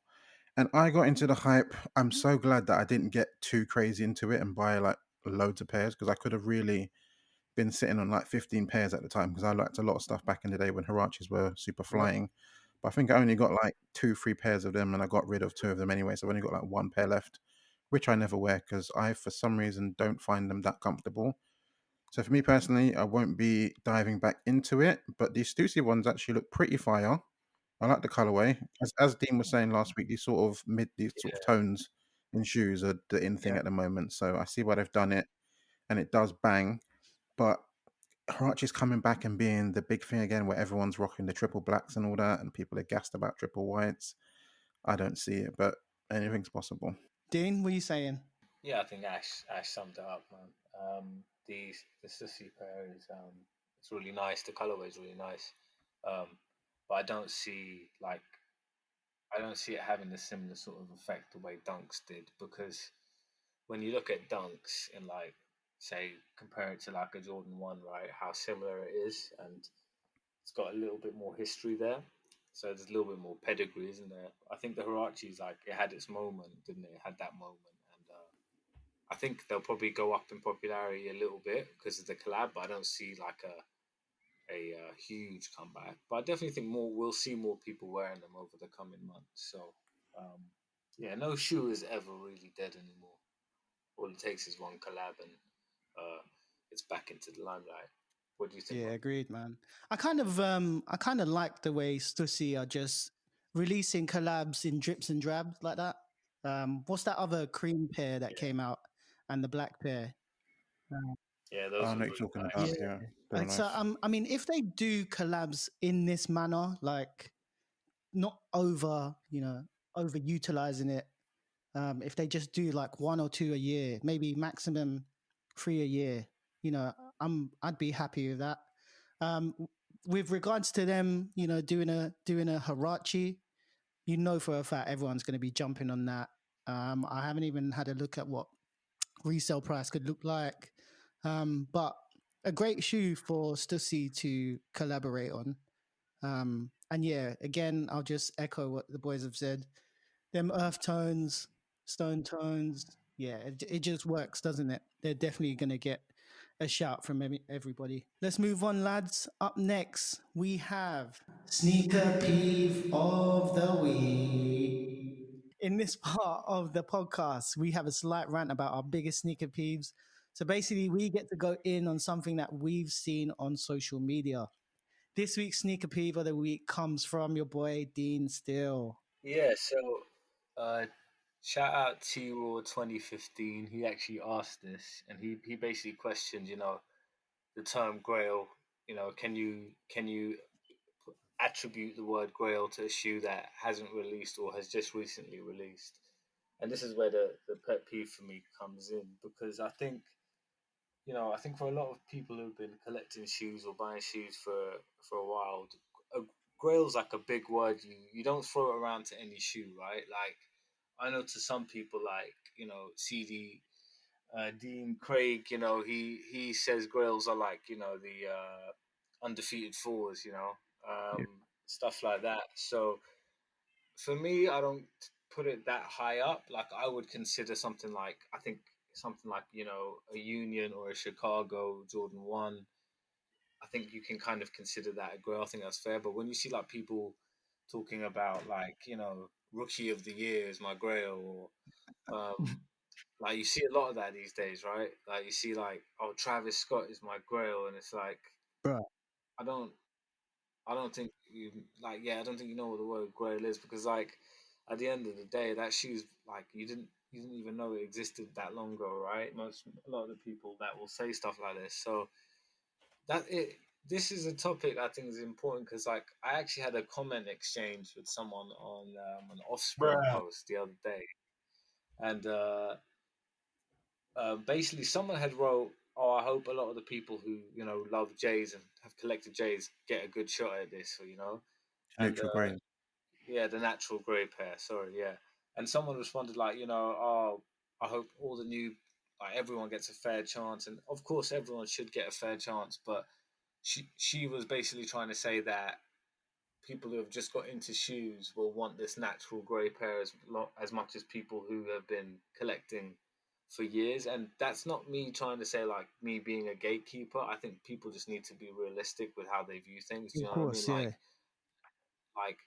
And I got into the hype. I'm so glad that I didn't get too crazy into it and buy like loads of pairs, because I could have really been sitting on like 15 pairs at the time, because I liked a lot of stuff back in the day when Huaraches were super Yeah. flying. But I think I only got like 2-3 pairs of them, and I got rid of 2 of them anyway. So I've only got like 1 pair left, which I never wear because I, for some reason, don't find them that comfortable. So for me personally, I won't be diving back into it. But these Stussy ones actually look pretty fire. I like the colorway. As Dean was saying last week, these sort of tones in shoes are the in thing Yeah. at the moment. So I see why they've done it, and it does bang. But Huarache's coming back and being the big thing again, where everyone's rocking the triple blacks and all that, and people are gassed about triple whites. I don't see it, but anything's possible. Dean, what are you saying? Yeah, I think Ash summed it up, man. The Sissy pair is it's really nice. The colorway is really nice, but I don't see it having a similar sort of effect the way Dunks did, because when you look at Dunks and like say compare it to like a Jordan 1, right? How similar it is, and it's got a little bit more history there. So there's a little bit more pedigree, isn't there? I think the Huarache's like it had its moment, didn't it? It had that moment, and I think they'll probably go up in popularity a little bit because of the collab. But I don't see like a huge comeback. But I definitely think more we'll see more people wearing them over the coming months. So um, yeah, no shoe is ever really dead anymore. All it takes is one collab, and it's back into the limelight. What do you think, Yeah, man? agreed, man. I kind of like the way Stussy are just releasing collabs in drips and drabs like that. What's that other cream pair that Yeah, came out and the black pair? Uh, yeah, I those know were what you're really talking yeah. about. nice. Yeah, they were And so, nice. I mean, if they do collabs in this manner, like not overutilizing it. If they just do like 1 or 2 a year, maybe maximum 3 a year, I'd be happy with that. Um, with regards to them, doing a Harachi, for a fact everyone's going to be jumping on that. I haven't even had a look at what resale price could look like, but a great shoe for Stussy to collaborate on. And yeah, again, I'll just echo what the boys have said. Them earth tones, stone tones, yeah, it just works, doesn't it? They're definitely going to get a shout from everybody. Let's move on, lads. Up next, we have Sneaker Peeve of the Week. In this part of the podcast, we have a slight rant about our biggest sneaker peeves. So basically, we get to go in on something that we've seen on social media. This week's sneaker peeve of the week comes from your boy Dean Steele. Yeah, so uh, shout out to 2015. He actually asked this, and he basically questioned, the term Grail. Can you attribute the word Grail to a shoe that hasn't released or has just recently released? And this is where the pet peeve for me comes in, because I think for a lot of people who've been collecting shoes or buying shoes for a while, a grail's like a big word. You don't throw it around to any shoe, right? Like I know to some people, like CD Dean Craig, he says grails are like the undefeated fours, Yeah. stuff like that. So for me, I don't put it that high up. Like I would consider something like I think something like a Union or a Chicago Jordan 1. I think you can kind of consider that a grail. I think that's fair. But when you see like people talking about like rookie of the year is my grail, or like you see a lot of that these days, right? Like you see like, oh, Travis Scott is my grail, and it's like Bro, I don't I don't think you like yeah I don't think you know what the word grail is, because like at the end of the day that shoe's like you didn't even know it existed that long ago, right? A lot of the people that will say stuff like this, so that it this is a topic I think is important, because like I actually had a comment exchange with someone on an Offspring bruh. post the other day, and basically someone had wrote, "Oh, I hope a lot of the people who love Jays and have collected Jays get a good shot at this," or and Neutral grey. yeah, the natural grey pair. Sorry, yeah. And someone responded like, "Oh, I hope all the new, like everyone gets a fair chance," and of course everyone should get a fair chance, but she was basically trying to say that people who have just got into shoes will want this natural grey pair as much as people who have been collecting for years. And that's not me trying to say like me being a gatekeeper. I think people just need to be realistic with how they view things. Do Of you know what I mean? course, yeah. Like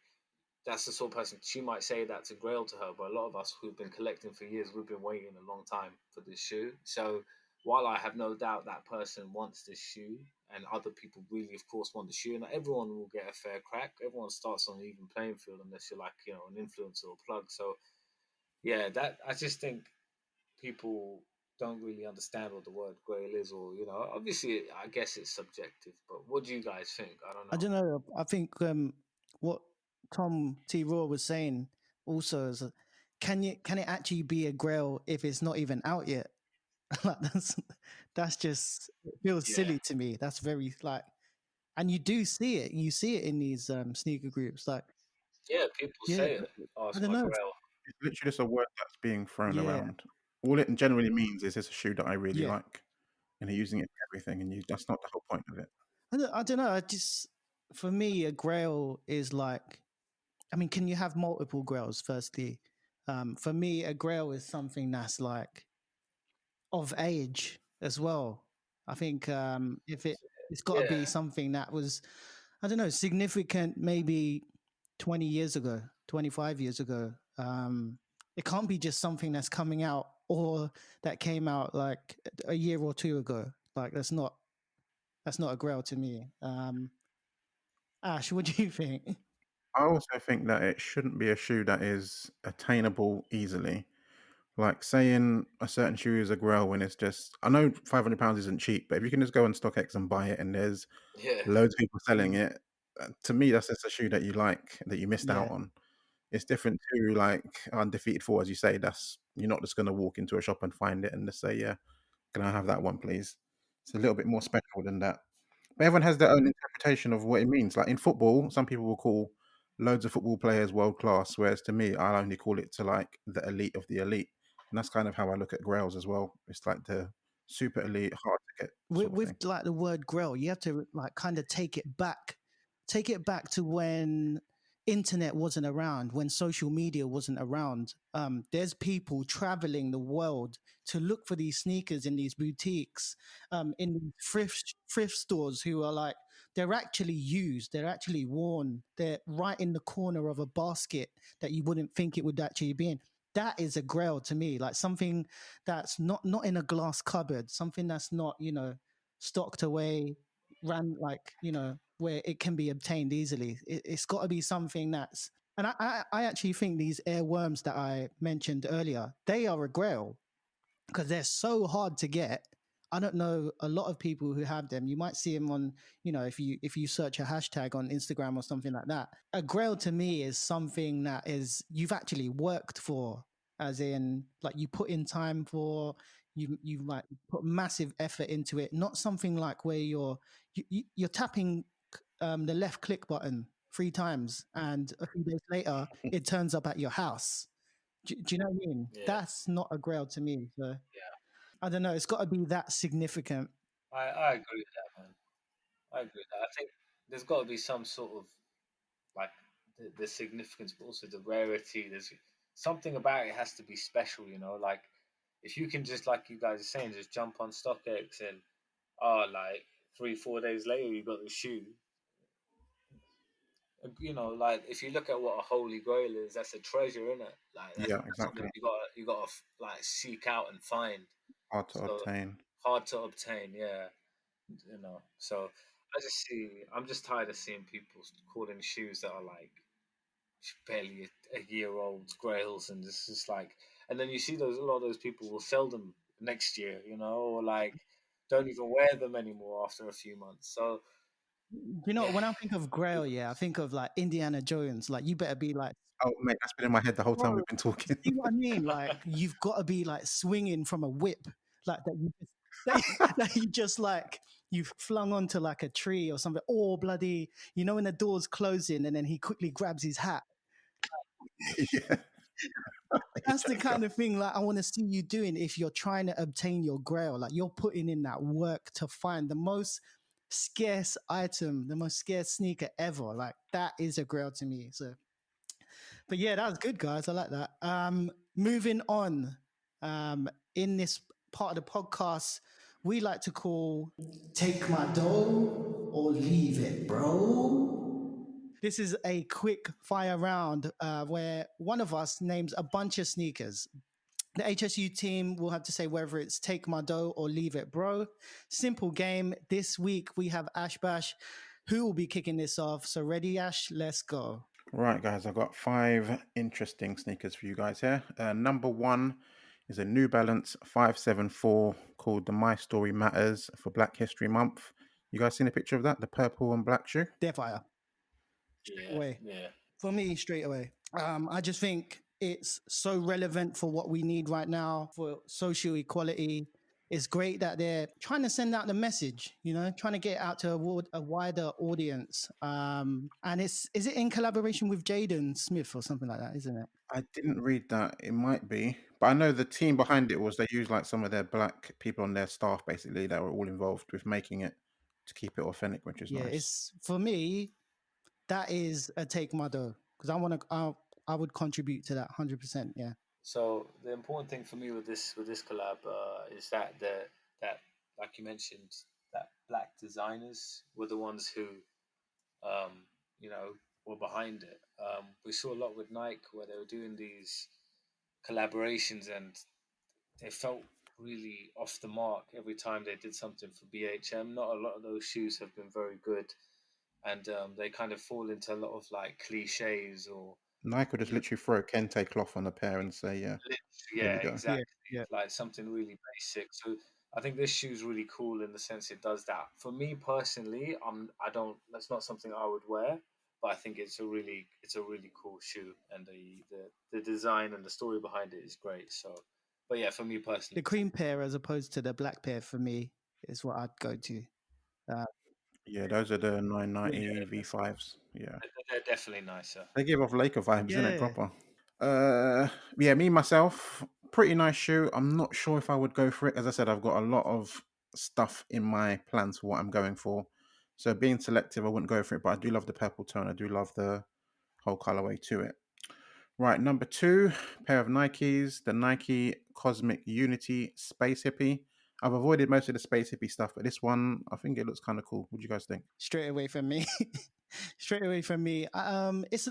that's the sort of person, she might say that to Grail to her, but a lot of us who've been collecting for years, we've been waiting a long time for this shoe. So while I have no doubt that person wants this shoe, and other people really, of course, want the shoe, and everyone will get a fair crack. Everyone starts on an even playing field unless you're like an influencer or plug. So yeah, that I just think people don't really understand what the word Grail is, or obviously I guess it's subjective. But what do you guys think? I don't I know. don't know. I think what Tom T. Raw was saying also is, can it actually be a grail if it's not even out yet? Like that's just, it feels Yeah, silly to me. That's very like, and you do see it. You see it in these sneaker groups. Like, yeah, people yeah, say it. Oh, I it's don't my know. Grail. It's literally just a word that's being thrown Yeah, around. All it generally means is it's a shoe that I really yeah. like, and you're using it for everything, and that's not the whole point of it. I don't know. I just, for me, a grail is like, I mean, can you have multiple grails? Firstly, for me, a grail is something that's like of age as well. I think if it's got to be Yeah, something that was, I don't know, significant maybe 20 years ago, 25 years ago. It can't be just something that's coming out or that came out like a year or two ago. Like that's not a grail to me. Ash, what do you think? I also think that it shouldn't be a shoe that is attainable easily. Like saying a certain shoe is a grail when it's just, I know £500 isn't cheap, but if you can just go on StockX and buy it and there's yeah, loads of people selling Mm, it, to me, that's just a shoe that you like, that you missed out yeah. on. It's different to like Undefeated 4, as you say. That's, you're not just going to walk into a shop and find it and just say, yeah, can I have that one, please? It's a little bit more special than that. But everyone has their own interpretation of what it means. Like in football, some people will call loads of football players world class, whereas to me, I'll only call it to like the elite of the elite. And that's kind of how I look at Grails as well. It's like the super elite, hard to get sort of With thing. like the word grill, you have to like kind of take it back to when internet wasn't around, when social media wasn't around. There's people traveling the world to look for these sneakers in these boutiques, in these thrift stores, who are like, they're actually used, they're actually worn, they're right in the corner of a basket that you wouldn't think it would actually be in. That is a grail to me, like something that's not in a glass cupboard, something that's not, stocked away, ran like, where it can be obtained easily. It's got to be something that's, and I actually think these airworms that I mentioned earlier, they are a grail because they're so hard to get. I don't know a lot of people who have them. You might see them on, if you search a hashtag on Instagram or something like that. A grail to me is something that is you've actually worked for, as in like you put in time for, you like put massive effort into it. Not something like where you're tapping the left click button 3 times and a few days later it turns up at your house. Do you know what I mean? yeah, That's not a grail to me. So yeah. I don't know. It's got to be that significant. I agree with that, man. I agree with that. I think there's got to be some sort of like the significance, but also the rarity. There's something about it has to be special, Like if you can just, like you guys are saying, just jump on StockX and like 3 4 days later you got the shoe. you know, like if you look at what a holy grail is, that's a treasure, isn't it? Like Yeah, that's something exactly. you got to like seek out and find. Hard to So obtain. hard to obtain, yeah. You know, so I'm just tired of seeing people calling shoes that are like barely a year old grails, and it's just like, and then you see those, a lot of those people will sell them next year, you know, or like don't even wear them anymore after a few months. So You know, yeah, when I think of Grail, yeah, I think of like Indiana Jones. Like, you better be like, Oh, mate, that's been in my head the whole time bro, we've been talking. see what I mean? Like, you've got to be like swinging from a whip, like that you just that you just like you've flung onto like a tree or something, or bloody, you know, when the door's closing and then he quickly grabs his hat. Yeah, he's That's the trying to go. kind of thing like I want to see you doing if you're trying to obtain your Grail. Like, you're putting in that work to find the most scarce item, the most scarce sneaker ever. Like, that is a Grail to me. So, but yeah, that was good, guys. I like that. Moving on. In this part of the podcast, we like to call "Take My Dough or Leave It, Bro." This is a quick fire round where one of us names a bunch of sneakers. The HSU team will have to say whether it's take my dough or leave it, bro. Simple game. This week we have Ash Bash, who will be kicking this off. So ready, Ash? Let's go. Right, guys, I've got 5 interesting sneakers for you guys here. Number 1 is a New Balance 574 called the My Story Matters for Black History Month. You guys seen a picture of that? The purple and black shoe? They're fire. Straight yeah, away. yeah. For me, straight away. I just think it's so relevant for what we need right now for social equality. It's great that they're trying to send out the message, you know, trying to get out to a wider audience. And is it in collaboration with Jaden Smith or something like that, isn't it? I didn't read that. It might be. But I know the team behind it was they used like some of their black people on their staff basically that were all involved with making it to keep it authentic, which is Yeah, nice. it's for me, that is a take my dough because I would contribute to that 100%. Yeah. So the important thing for me with this collab is that that like you mentioned, that black designers were the ones who you know, were behind it. We saw a lot with Nike where they were doing these collaborations and they felt really off the mark every time they did something for BHM. Not a lot of those shoes have been very good, and they kind of fall into a lot of like cliches or Nike could just you know, literally throw a kente cloth on a pair and say, yeah, here yeah, we go. Yeah. exactly, Yeah. like something really basic. So I think this shoe's really cool in the sense it does that. For me personally, I don't. That's not something I would wear, but I think it's a really cool shoe, and the design and the story behind it is great. So, but yeah, for me personally, The cream pair as opposed to the black pair for me is what I'd go to. Uh, Yeah, those are the yeah, 990 V5s. Yeah. they're definitely nicer. They give off Laker vibes, isn't it? yeah, Proper. Yeah, me myself, pretty nice shoe. I'm not sure if I would go for it. As I said, I've got a lot of stuff in my plans for what I'm going for. So being selective, I wouldn't go for it. But I do love the purple tone. I do love the whole colorway to it. Right, number 2, pair of Nikes, the Nike Cosmic Unity Space Hippie. I've avoided most of the Space Hippie stuff, but this one, I think it looks kind of cool. What do you guys think? straight away from me. Straight away from me. It's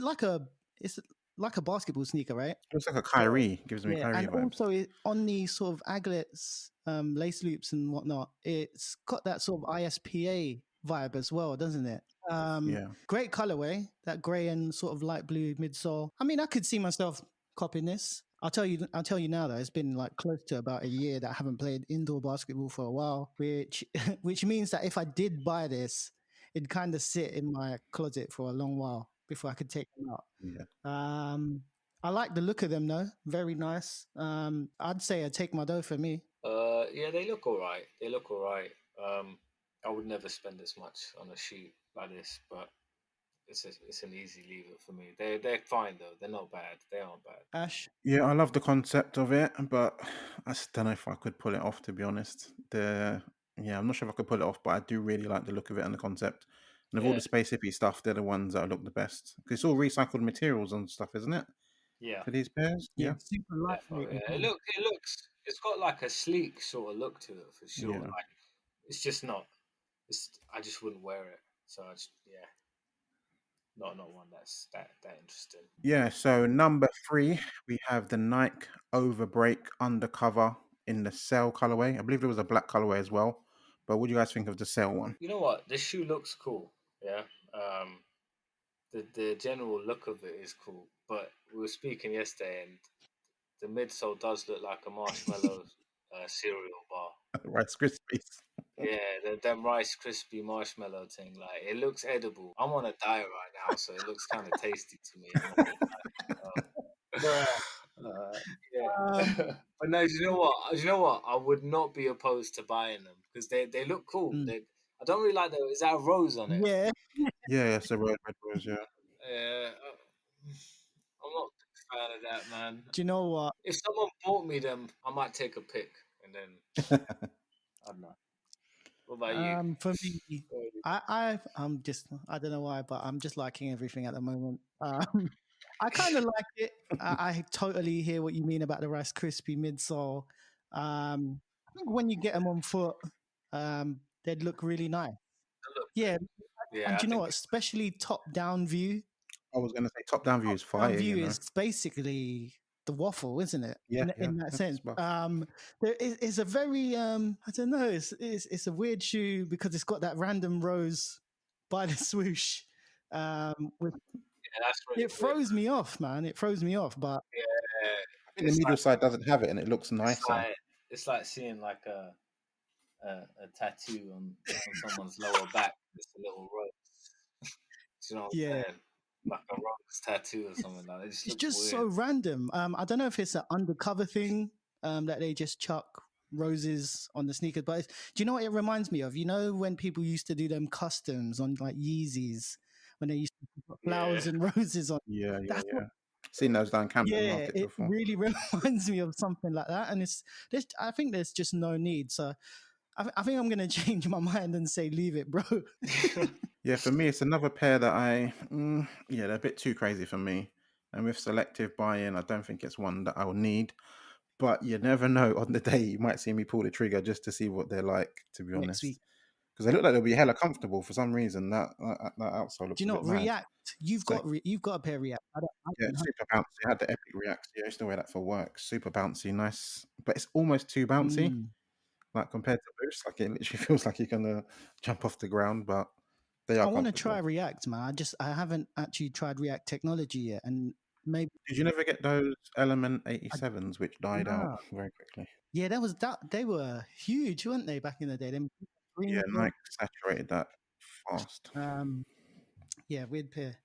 like a basketball sneaker, right? It looks like a Yeah. Kyrie. Gives me Yeah, Kyrie and vibes. also on the sort of aglets, lace loops and whatnot, it's got that sort of ISPA vibe as well, doesn't it? Yeah. Great colorway, that grey and sort of light blue midsole. I mean, I could see myself copying this. I'll tell you now though, it's been like close to about a year that I haven't played indoor basketball for a while, which which means that if I did buy this, it'd kind of sit in my closet for a long while before I could take them out. Yeah. I like the look of them though. Very nice. I'd say I take my dough for me. Yeah, they look all right. They look all right. I would never spend this much on a shoe like this, but it's an easy leave it for me. They're fine though. They're not bad. They aren't bad. Ash, Yeah, I love the concept of it, but I just don't know if I could pull it off, to be honest. Yeah, I'm not sure if I could pull it off, but I do really like the look of it and the concept. And of all Yeah, the space hippie stuff, they're the ones that look the best. 'Cause it's all recycled materials and stuff, isn't it? yeah, For these pairs? yeah, Yeah. super lightweight definitely. as Yeah. well. It looks. It's got like a sleek sort of look to it for sure. Yeah. Like it's just not. It's I just wouldn't wear it. So I just yeah. not one that's that interesting. Yeah, so number 3, we have the Nike Overbreak Undercover in the Sail colorway. I believe there was a black colorway as well. But what do you guys think of the Sail one? You know what? This shoe looks cool. Yeah. The general look of it is cool. But we were speaking yesterday, and the midsole does look like a marshmallow cereal bar. Rice Krispies. Yeah, them Rice Crispy marshmallow thing. Like, it looks edible. I'm on a diet right now, so it looks kind of tasty to me. I'm not gonna lie. Yeah. But no, do you know what? Do you know what? I would not be opposed to buying them because they look cool. Mm. I don't really like the. Is that a rose on it? Yeah. Yeah, it's a red rose, yeah. Yeah. I'm not a big fan of that, man. Do you know what? If someone bought me them, I might take a pic and then I don't know. What about you? For me, I don't know why, but I'm just liking everything at the moment. I kind of like it. I totally hear what you mean about the Rice Krispie midsole. I think when you get them on foot, they'd look really nice. Yeah, Yeah, and I do you know think what? Especially top down view. I was going to say top down view is Top down fire, view you know. is basically the waffle, isn't it? Yeah, In that it's sense. buff. It's a very I don't know. It's a weird shoe because it's got that random rose by the swoosh. With that's really it weird. throws me off, man. It throws me off. But Yeah, I think the medial side doesn't have it and it looks nicer. it's like seeing like a tattoo on someone's lower back. It's a little rose. Do you know what yeah, I'm saying? Like a rose tattoo or something like that. It just it's looks just weird. so random. I don't know if it's an undercover thing that they just chuck roses on the sneakers. But do you know what it reminds me of? You know when people used to do them customs on like Yeezys when they used to put flowers and roses on. Yeah. That's what. Seen those down Camden Yeah, Market it before. really reminds me of something like that, and I think there's just no need. So I think I'm gonna change my mind and say leave it, bro. Yeah, for me, it's another pair that they're a bit too crazy for me. And with selective buy-in, I don't think it's one that I'll need. But you never know. On the day, you might see me pull the trigger just to see what they're like, to be Next honest. week. Because they look like they'll be hella comfortable for some reason. That outsole looks Do you a know bit what? mad. React? You've got a pair of React. I Yeah, don't have super bouncy. I had the Epic Reacts. Yeah, I used to wear that for work. Super bouncy, nice. But it's almost too bouncy. Like compared to Boost, like it literally feels like you're gonna jump off the ground, but they are I want to comfortable. try React, man. I haven't actually tried React technology yet, and maybe. Did you never get those Element 87s which died out very quickly? Yeah, they were huge, weren't they, back in the day? Them green Yeah, and Nike saturated that fast. yeah, weird pair.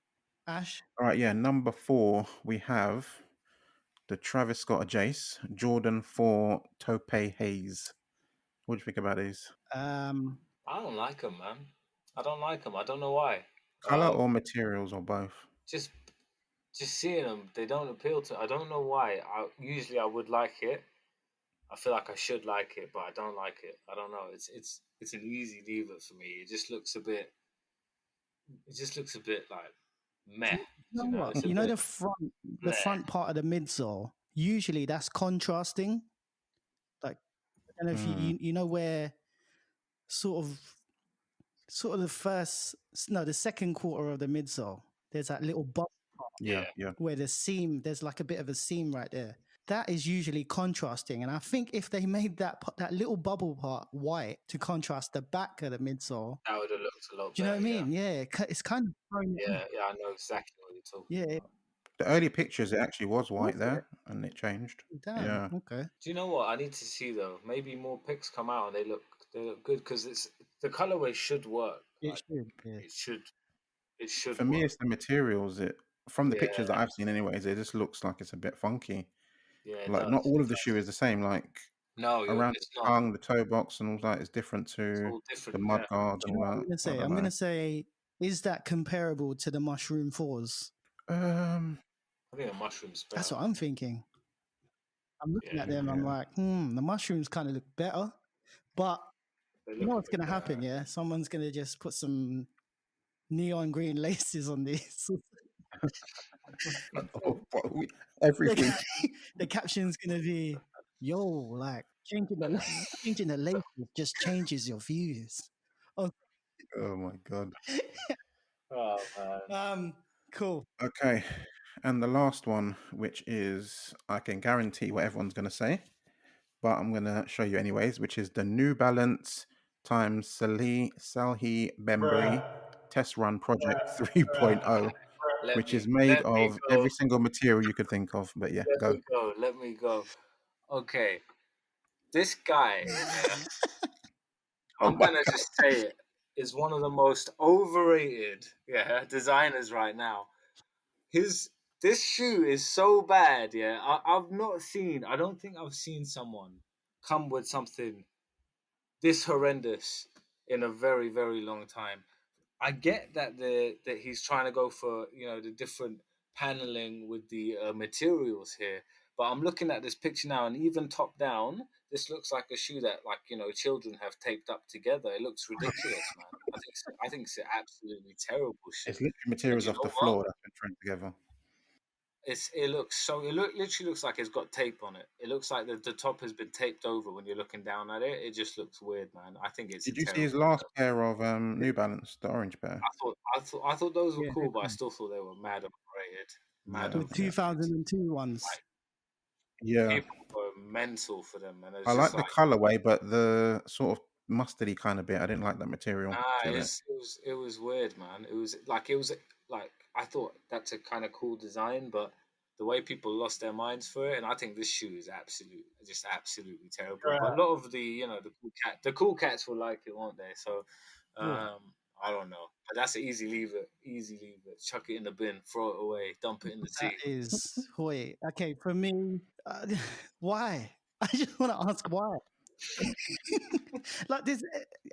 Ash. All right, yeah, number 4 we have the Travis Scott Jace Jordan 4 Taupe Haze. What do you think about these? I don't like them, man. I don't like them. I don't know why. Color or materials or both? Just seeing them, they don't appeal to. I don't know why. Usually I would like it. I feel like I should like it, but I don't like it. I don't know. It's an easy leave it for me. It just looks a bit. It just looks a bit like meh. You know what? You know the front part of the midsole. Usually that's contrasting. Like I don't know if you know where sort of the second quarter of the midsole. There's that little bump part. Yeah. Where there's like a bit of a seam right there. That is usually contrasting, and I think if they made that little bubble part white to contrast the back of the midsole, that would have looked a lot better. Do you know what I mean? Yeah, it's kind of yeah, I know exactly what you're talking about. The early pictures, it actually was white there, and it changed. Damn, yeah. Okay. Do you know what I need to see though? Maybe more pics come out and they look good because it's the colorway should work. It should. Yeah. It should. For me, it's the materials. From the pictures that I've seen, anyways, it just looks like it's a bit funky. Yeah, like not all of the shoe is the same. Like around the tongue, the toe box, and all that is different to the mud guard and all that. I'm gonna say, is that comparable to the Mushroom 4s? I think a Mushroom's better. That's what I'm thinking. I'm looking at them. I'm like, the Mushrooms kind of look better, but you know what's gonna happen? Yeah, someone's gonna just put some neon green laces on these. Every week. The caption's gonna be, "Yo, like changing the laces just changes your views." Oh my god. Oh man. Cool. Okay. And the last one, which is, I can guarantee what everyone's going to say, but I'm going to show you anyways, which is the New Balance times Salhi Bembury Test Run Project 3.0, which is made Let me of go. every single material you could think of. But yeah, go. Let me go. Okay. This guy, yeah, Oh I'm my gonna God. just say it, is one of the most overrated, yeah, designers right now. His This shoe is so bad, yeah. I've not seen. I don't think I've seen someone come with something this horrendous in a very very long time. I get that that he's trying to go for the different paneling with the materials here, but I'm looking at this picture now, and even top down, this looks like a shoe that children have taped up together. It looks ridiculous, man. I think it's an absolutely terrible It's shoe. literally And materials you off know the what? floor that's been thrown together. Literally looks like it's got tape on it. It looks like the top has been taped over when you're looking down at it. It just looks weird, man. I think it's a Did you see his terrible. last pair of New Balance, the orange pair? I thought those were Yeah, cool, but I still thought they were mad overrated. Mad Yeah, the yeah, overrated. 2002 ones. Like yeah. people were mental for them, and I it's like just the like, colorway, but the sort of mustardy kind of bit, I didn't like that material nah, to it. it was weird, man. It was like I thought that's a kind of cool design, but the way people lost their minds for it, and I think this shoe is just absolutely terrible. But a lot of the cool cats will like it, won't they? So, Cool. I don't know, but that's an easy leave it, chuck it in the bin, throw it away, dump it in the That sea. is Hoy. Okay, for me, why? I just want to ask why. Like this,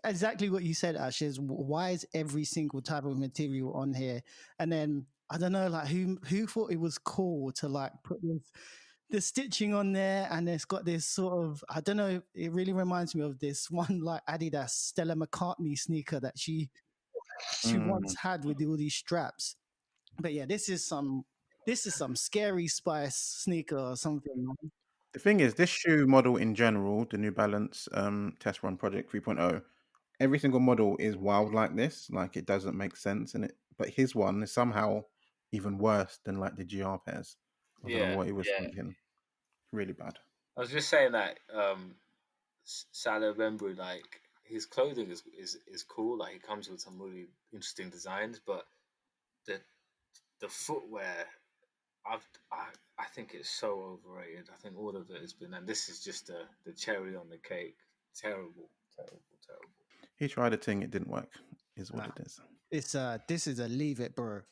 exactly what you said, Ash. Is why is every single type of material on here? And then I don't know, like who thought it was cool to like put this the stitching on there, and it's got this sort of I don't know. It really reminds me of this one like Adidas Stella McCartney sneaker that she once Mm. had with all these straps. But yeah, this is some scary spice sneaker or something. The thing is, this shoe model in general, the New Balance Test Run Project 3.0, every single model is wild like this. Like it doesn't make sense, and but his one is somehow even worse than like the GR pairs. I don't know Yeah, what he was thinking. Really bad. I was just saying that Salah Bembry, like his clothing is cool. Like he comes with some really interesting designs, but the the footwear, I've, I I think it's so overrated. I think all of it has been, and this is just the cherry on the cake. Terrible, terrible, terrible. He tried a thing, it didn't work. Is what Nah, it is. it's this is a leave it, bro.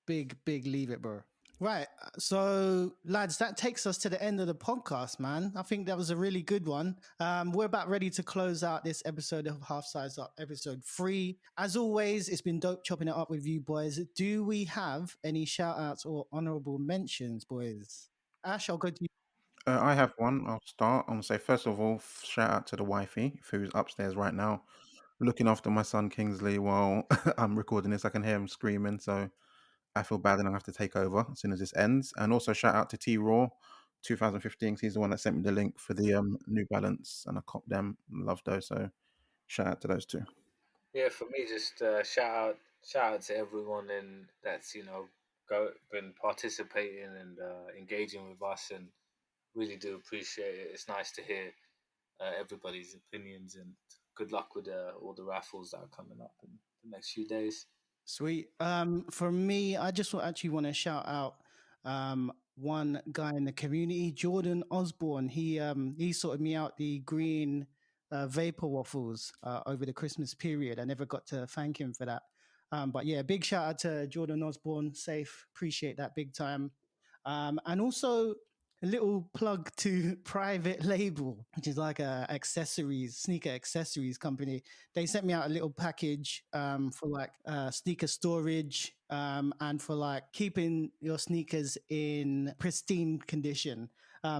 Big leave it, bro. Right. So, lads, that takes us to the end of the podcast, man. I think that was a really good one. We're about ready to close out this episode of Half Size Up, episode 3. As always, it's been dope chopping it up with you boys. Do we have any shout outs or honorable mentions, boys? Ash, I'll go to you. I have one. I'll start. I'm gonna say first of all, shout out to the wifey who's upstairs right now, looking after my son Kingsley while I'm recording this. I can hear him screaming, so I feel bad and I have to take over as soon as this ends. And also shout out to T Raw 2015. He's the one that sent me the link for the New Balance, and I copped them. Love those. So shout out to those two. Yeah, for me, just shout out to everyone in that's been participating and engaging with us, and really do appreciate it. It's nice to hear everybody's opinions, and good luck with all the raffles that are coming up in the next few days. Sweet. For me, I just actually want to shout out one guy in the community, Jordan Osborne. He sorted me out the green vapor waffles over the Christmas period. I never got to thank him for that. But yeah, big shout out to Jordan Osborne. Safe, appreciate that big time. And also a little plug to Private Label, which is like a accessories, sneaker accessories company. They sent me out a little package for like sneaker storage and for like keeping your sneakers in pristine condition.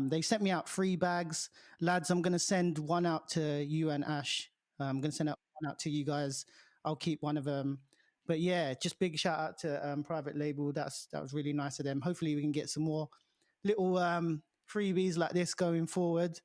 They sent me out 3 bags. Lads, I'm going to send one out to you and Ash. I'm going to send one out to you guys. I'll keep one of them. But yeah, just big shout out to Private Label. That was really nice of them. Hopefully we can get some more little freebies like this going forward.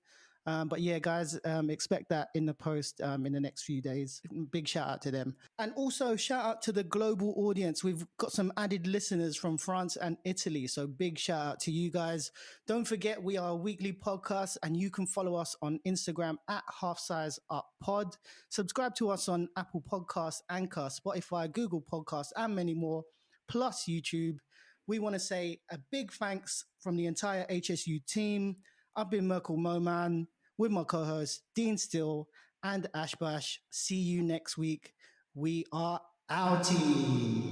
But yeah, guys, expect that in the post in the next few days. Big shout out to them. And also shout out to the global audience. We've got some added listeners from France and Italy. So big shout out to you guys. Don't forget, we are a weekly podcast and you can follow us on Instagram at Half Size Up Pod. Subscribe to us on Apple Podcasts, Anchor, Spotify, Google Podcasts, and many more, plus YouTube. We want to say a big thanks from the entire HSU team. I've been Merkel Moman with my co-hosts Dean Still and Ashbash. See you next week. We are outie.